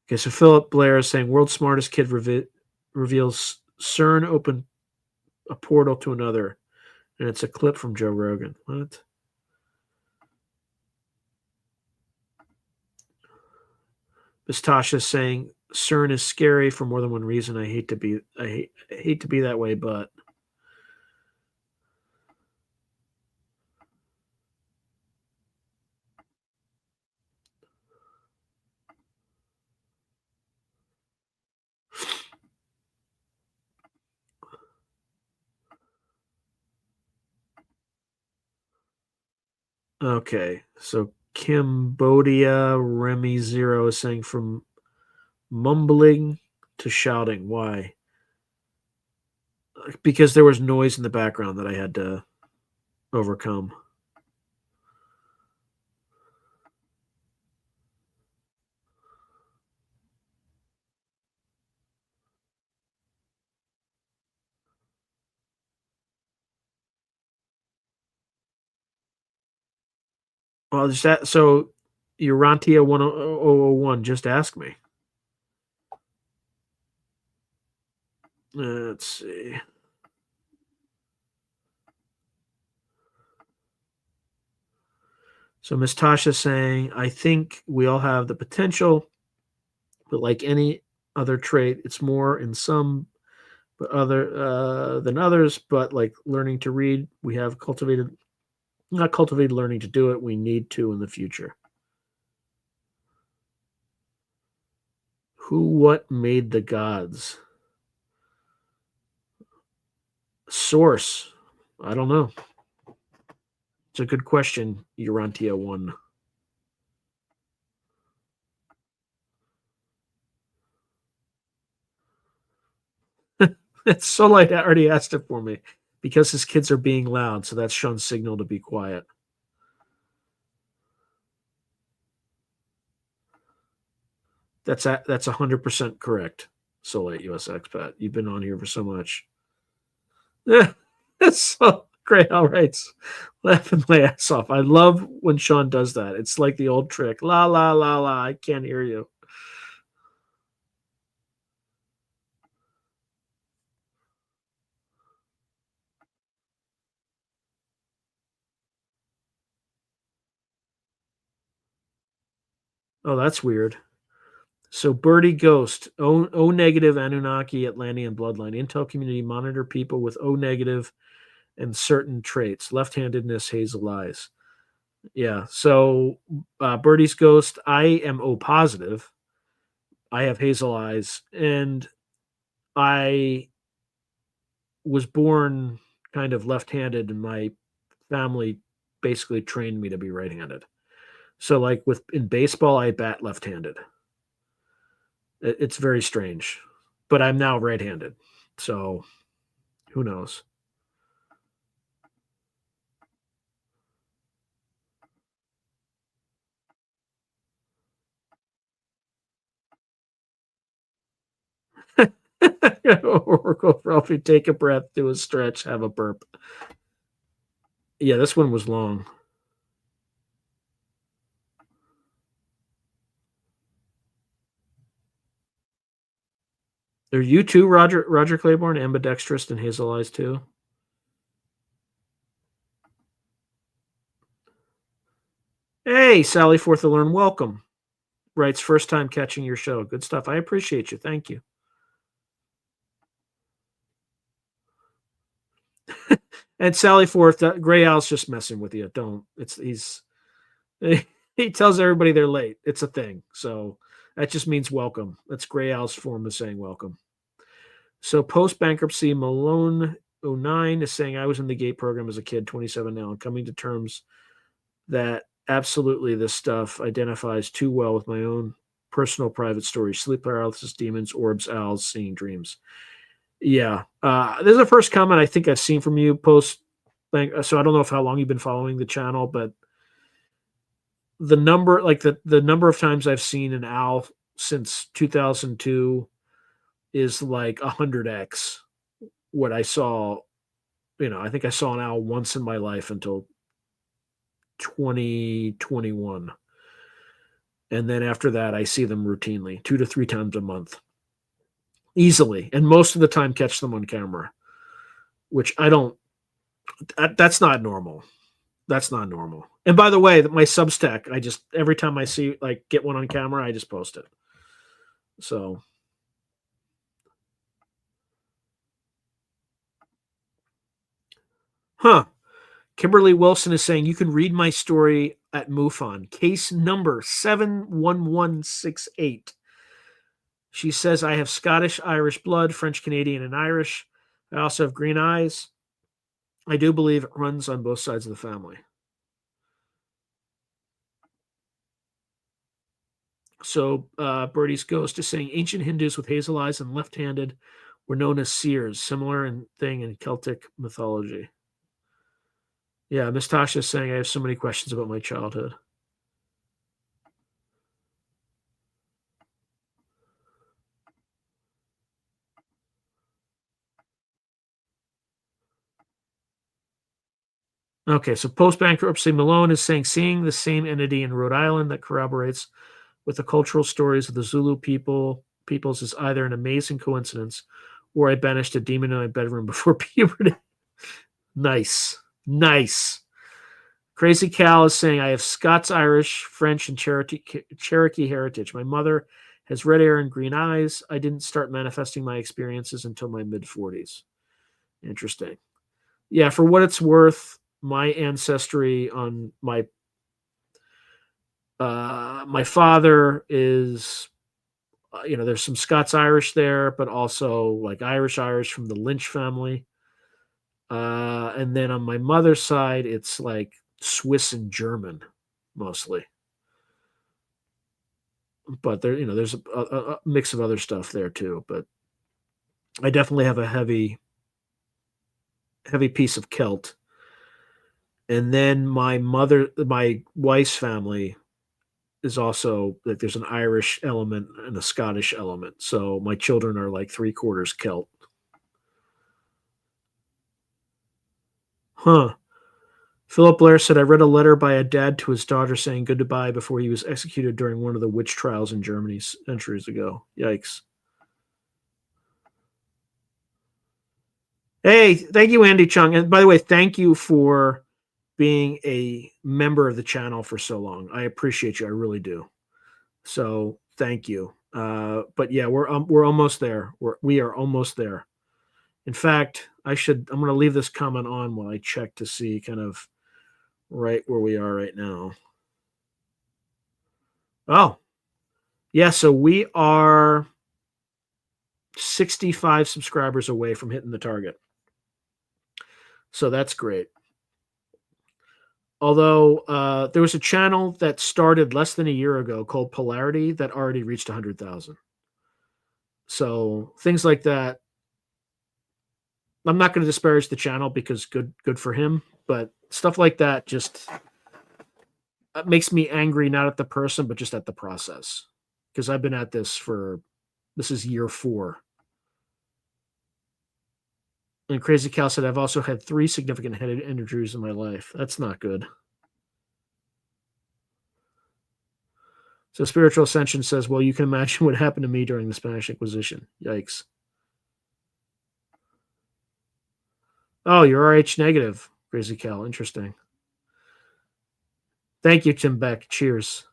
Okay, so Philip Blair is saying world's smartest kid reveals CERN opened a portal to another, and it's a clip from Joe Rogan. What? Miss Tasha is saying CERN is scary for more than one reason. I hate to be that way, but okay. So Cambodia Remy Zero is saying from mumbling to shouting. Why? Because there was noise in the background that I had to overcome. Well, just that. So Urantia 1001, just ask me. Let's see. So Miss Tasha saying, I think we all have the potential, but like any other trait, it's more in some but other than others. But like learning to read, we have cultivated, not cultivated learning to do it. We need to in the future. Who, what made the gods? Source. I don't know. It's a good question, Urantia one. It's so light. Already asked it for me because his kids are being loud, so that's Sean's signal to be quiet. That's 100% correct. Soulite US expat. You've been on here for so much. Yeah, that's so great. All right, laughing my ass off. I love when Sean does that. It's like the old trick. La la la la. I can't hear you. Oh, that's weird. So Birdie Ghost, O negative Anunnaki Atlantean bloodline. Intel community monitor people with O negative and certain traits. Left-handedness, hazel eyes. Yeah. So Birdie's Ghost, I am O positive. I have hazel eyes, and I was born kind of left-handed, and my family basically trained me to be right-handed. So, like with in baseball, I bat left-handed. It's very strange, but I'm now right-handed. So, who knows? Oracle Ralphie, take a breath, do a stretch, have a burp. Yeah, this one was long. Are you too, Roger Claiborne, ambidextrous and hazel eyes too? Hey, Sally Fourth to Learn, welcome. Writes first time catching your show. Good stuff. I appreciate you. Thank you. And Sally Forth, Gray Owl's just messing with you. Don't. He tells everybody they're late. It's a thing. So that just means welcome. That's Gray Owl's form of saying welcome. So post bankruptcy, Malone 09 is saying I was in the gate program as a kid, 27 now, and coming to terms that absolutely this stuff identifies too well with my own personal private stories: sleep paralysis, demons, orbs, owls, seeing dreams. Yeah. This is the first comment I think I've seen from you post. So I don't know how long you've been following the channel, but the number, like the number of times I've seen an owl since 2002 is like 100x what I saw. I think I saw an owl once in my life until 2021. And then after that, I see them routinely 2 to 3 times a month easily. And most of the time catch them on camera, which I don't, that's not normal. That's not normal. And by the way, my Substack, I just, every time I see, like, get one on camera, I just post it. So. Kimberly Wilson is saying, you can read my story at MUFON, case number 71168. She says, I have Scottish, Irish blood, French, Canadian, and Irish. I also have green eyes. I do believe it runs on both sides of the family. So Birdie's Ghost is saying, ancient Hindus with hazel eyes and left-handed were known as seers, similar thing in Celtic mythology. Yeah, Miss Tasha is saying, I have so many questions about my childhood. Okay, so post-bankruptcy, Malone is saying, seeing the same entity in Rhode Island that corroborates with the cultural stories of the Zulu peoples is either an amazing coincidence or I banished a demon in my bedroom before puberty. Nice. Crazy Cal is saying, I have Scots, Irish, French, and Cherokee heritage. My mother has red hair and green eyes. I didn't start manifesting my experiences until my mid-40s. Interesting. Yeah, for what it's worth, my ancestry on my father is, there's some Scots Irish there, but also like Irish from the Lynch family. And then on my mother's side, it's like Swiss and German mostly. But there's a mix of other stuff there too. But I definitely have a heavy piece of Celt. And then my wife's family is also, like, there's an Irish element and a Scottish element. So my children are like 3/4 Celt. Philip Blair said, I read a letter by a dad to his daughter saying goodbye before he was executed during one of the witch trials in Germany centuries ago. Yikes. Hey, thank you, Andy Chung. And by the way, thank you for being a member of the channel for so long. I appreciate you. I really do. So thank you. But yeah, we're almost there. We are almost there. In fact, I'm going to leave this comment on while I check to see kind of right where we are right now. Oh, yeah. So we are 65 subscribers away from hitting the target. So that's great. Although there was a channel that started less than a year ago called Polarity that already reached 100,000. So things like that. I'm not going to disparage the channel because good for him, but stuff like that just makes me angry, not at the person, but just at the process. Because I've been at this is year 4. And Crazy Cal said, I've also had 3 significant head injuries in my life. That's not good. So Spiritual Ascension says, well, you can imagine what happened to me during the Spanish Inquisition. Yikes. Oh, you're RH negative, Crazy Cal. Interesting. Thank you, Tim Beck. Cheers.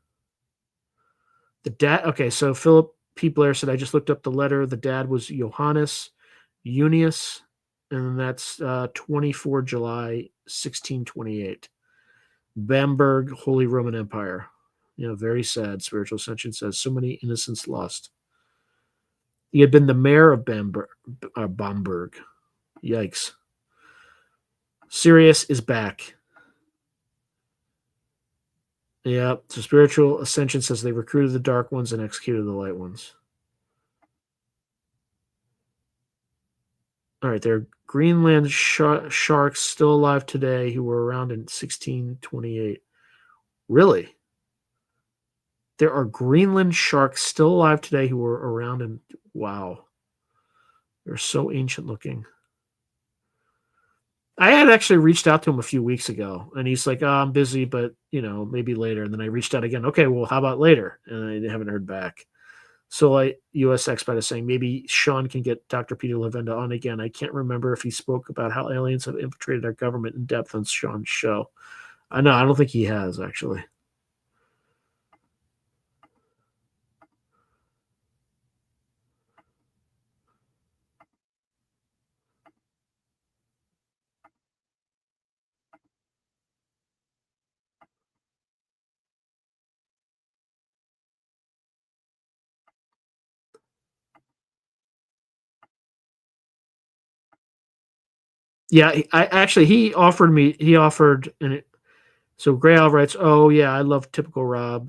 The dad. Okay, so Philip P. Blair said, I just looked up the letter. The dad was Johannes Junius, and that's 24 July 1628. Bamberg, Holy Roman Empire. Very sad. Spiritual Ascension says, so many innocents lost. He had been the mayor of Bamberg. Yikes. Sirius is back. Yeah. So spiritual ascension says they recruited the dark ones and executed the light ones. All right. There are Greenland sharks still alive today who were around in 1628. Really? There are Greenland sharks still alive today who were around in. Wow. They're so ancient looking. I had actually reached out to him a few weeks ago, and he's like, "Oh, I'm busy, but maybe later." And then I reached out again. Okay, well, how about later? And I haven't heard back. So, like, U.S. Expat is saying maybe Sean can get Dr. Peter Levenda on again. I can't remember if he spoke about how aliens have infiltrated our government in depth on Sean's show. I know. I don't think he has actually. Yeah, I actually he offered me. He offered, so Gray Owl writes, "Oh yeah, I love typical Rob.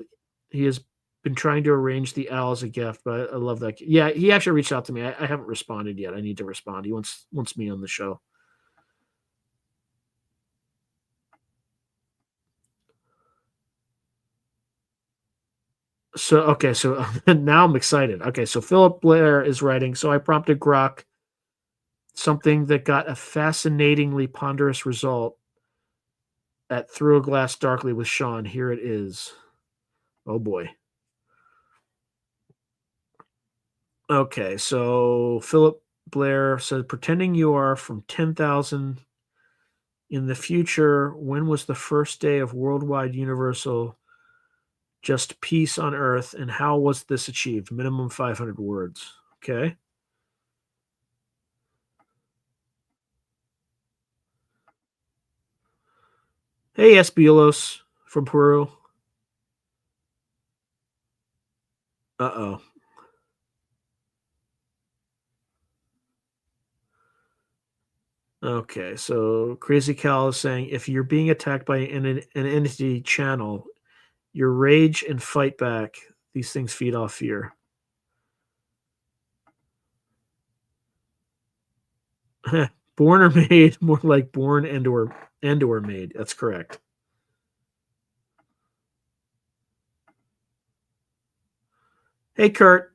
He has been trying to arrange the owl as a gift, but I love that. Yeah, he actually reached out to me. I haven't responded yet. I need to respond. He wants me on the show. So okay, so now I'm excited. Okay, so Philip Blair is writing. So I prompted Grok something that got a fascinatingly ponderous result at Through a Glass Darkly with Sean. Here it is. Oh boy. Okay, so Philip Blair said, pretending you are from 10,000 in the future, when was the first day of worldwide universal just peace on earth, and how was this achieved? Minimum 500 words. Okay. Hey, Espiolos from Peru. Uh oh. Okay, so Crazy Cal is saying if you're being attacked by an entity channel, your rage and fight back. These things feed off fear. Born or made, more like born and or made. That's correct. Hey, Kurt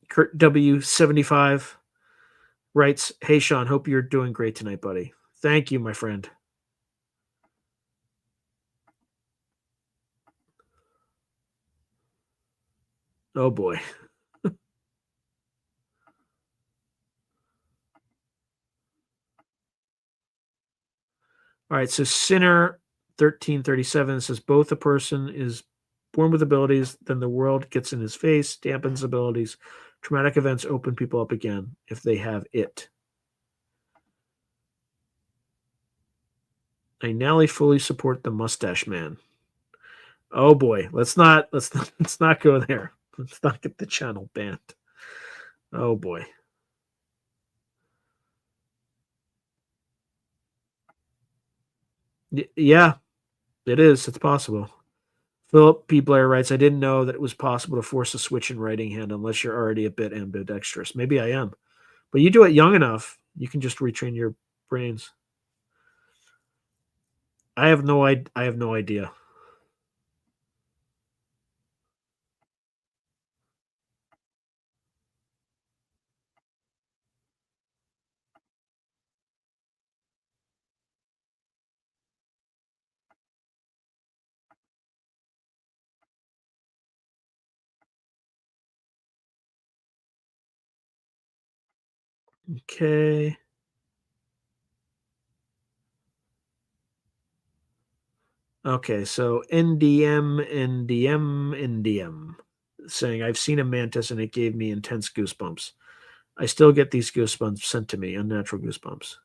W75 writes, "Hey Sean, hope you're doing great tonight, buddy. Thank you, my friend." Oh boy. All right, so Sinner 1337 says both a person is born with abilities, then the world gets in his face, dampens abilities. Traumatic events open people up again if they have it. I now fully support the mustache man. Oh boy, let's not go there. Let's not get the channel banned. Oh boy. Yeah, it is. It's possible. Philip P. Blair writes, I didn't know that it was possible to force a switch in writing hand unless you're already a bit ambidextrous. Maybe I am. But you do it young enough, you can just retrain your brains. I have no idea. Okay. Okay, so NDM saying I've seen a mantis and it gave me intense goosebumps. I still get these goosebumps sent to me, unnatural goosebumps.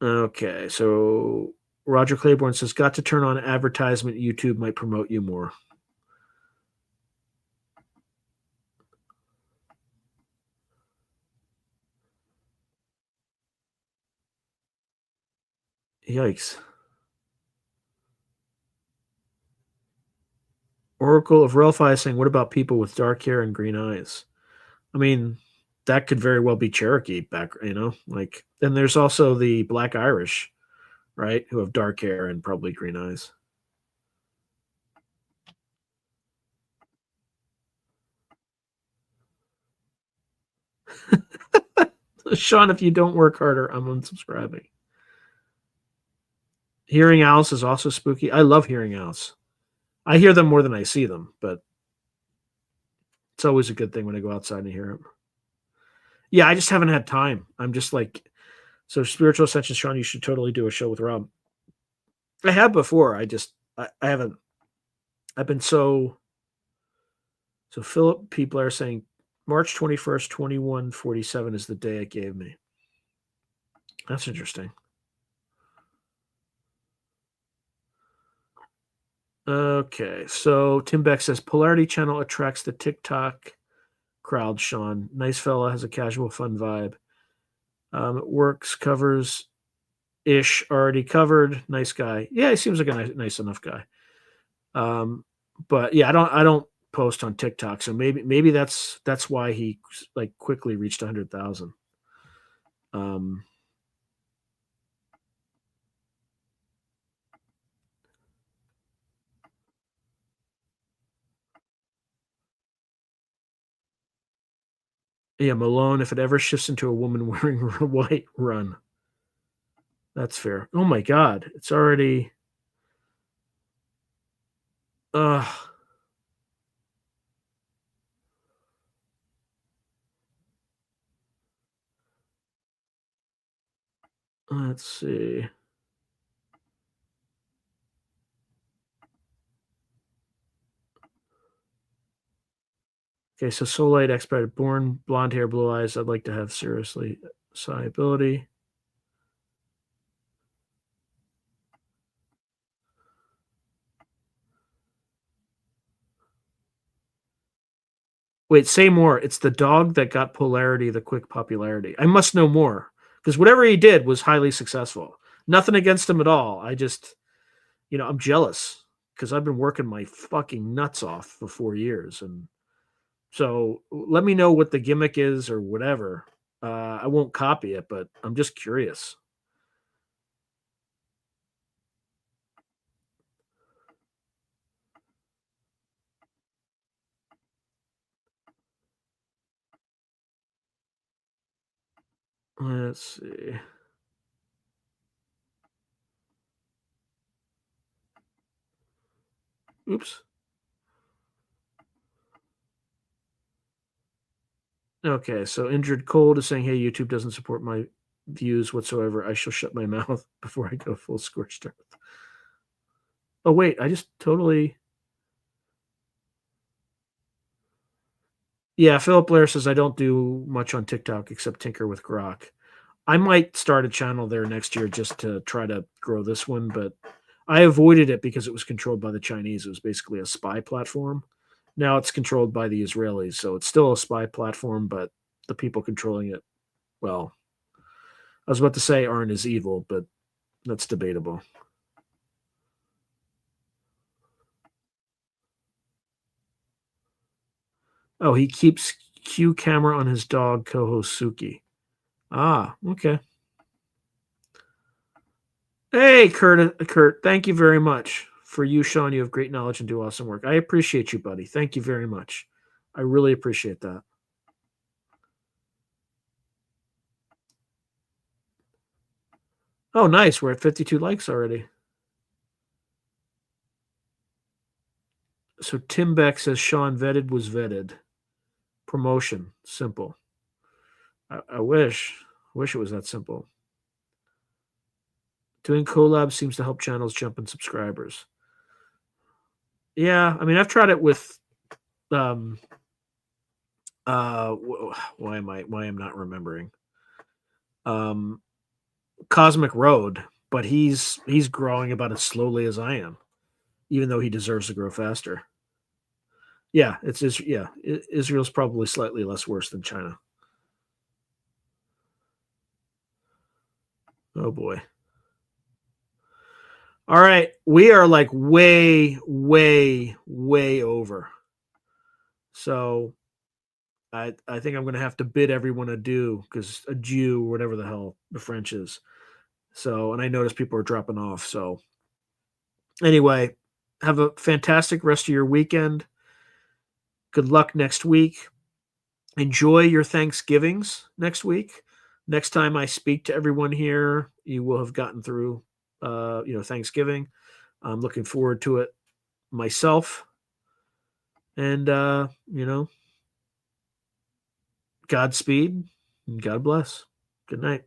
Okay, so Roger Claiborne says, got to turn on advertisement. YouTube might promote you more. Yikes. Oracle of Relfi is saying, what about people with dark hair and green eyes? I mean, that could very well be Cherokee back, like, then there's also the Black Irish, right, who have dark hair and probably green eyes. Sean, if you don't work harder, I'm unsubscribing. Hearing owls is also spooky. I love hearing owls. I hear them more than I see them, but it's always a good thing when I go outside and hear them. Yeah, I just haven't had time. I'm just like, so spiritual ascension, Sean, you should totally do a show with Rob. I have before. I haven't. I've been so. So Philip people are saying March 21st, 2147 is the day it gave me. That's interesting. Okay, so Tim Beck says Polarity Channel attracts the TikTok crowd. Sean, nice fella, has a casual, fun vibe. It works, covers ish, already covered. Nice guy. Yeah, he seems like a nice enough guy. But yeah, I don't post on TikTok, so maybe that's why he like quickly reached 100,000. Yeah, Malone, if it ever shifts into a woman wearing white, run. That's fair. Oh my God, it's already. Ugh. Let's see. Okay, so Soulite expert, born blonde hair, blue eyes. I'd like to have seriously psi ability. Wait, say more. It's the dog that got polarity, the quick popularity. I must know more because whatever he did was highly successful. Nothing against him at all. I just, I'm jealous because I've been working my fucking nuts off for 4 years, and so let me know what the gimmick is or whatever. I won't copy it, but I'm just curious. Let's see. Oops. Okay, so Injured Cold is saying, "Hey, YouTube doesn't support my views whatsoever. I shall shut my mouth before I go full scorched earth." Oh wait, I just totally. Yeah, Philip Blair says I don't do much on TikTok except tinker with Grok. I might start a channel there next year just to try to grow this one, but I avoided it because it was controlled by the Chinese. It was basically a spy platform. Now it's controlled by the Israelis, so it's still a spy platform, but the people controlling it, well, I was about to say aren't as evil, but that's debatable. Oh, he keeps Q camera on his dog co-host Suki. Ah, okay. Hey, Kurt, thank you very much. For you, Sean, you have great knowledge and do awesome work. I appreciate you, buddy. Thank you very much. I really appreciate that. Oh, nice. We're at 52 likes already. So Tim Beck says Sean vetted was vetted. Promotion. Simple. I wish it was that simple. Doing collabs seems to help channels jump in subscribers. Yeah, I mean, I've tried it with um why am I not remembering? Um Cosmic Road, but he's growing about as slowly as I am, even though he deserves to grow faster. Yeah, Israel's probably slightly less worse than China. Oh boy. All right. We are like way, way, way over. So I think I'm going to have to bid everyone adieu because a Jew, whatever the hell the French is. So, and I notice people are dropping off. So, anyway, have a fantastic rest of your weekend. Good luck next week. Enjoy your Thanksgivings next week. Next time I speak to everyone here, you will have gotten through, Thanksgiving. I'm looking forward to it myself. And, Godspeed and God bless. Good night.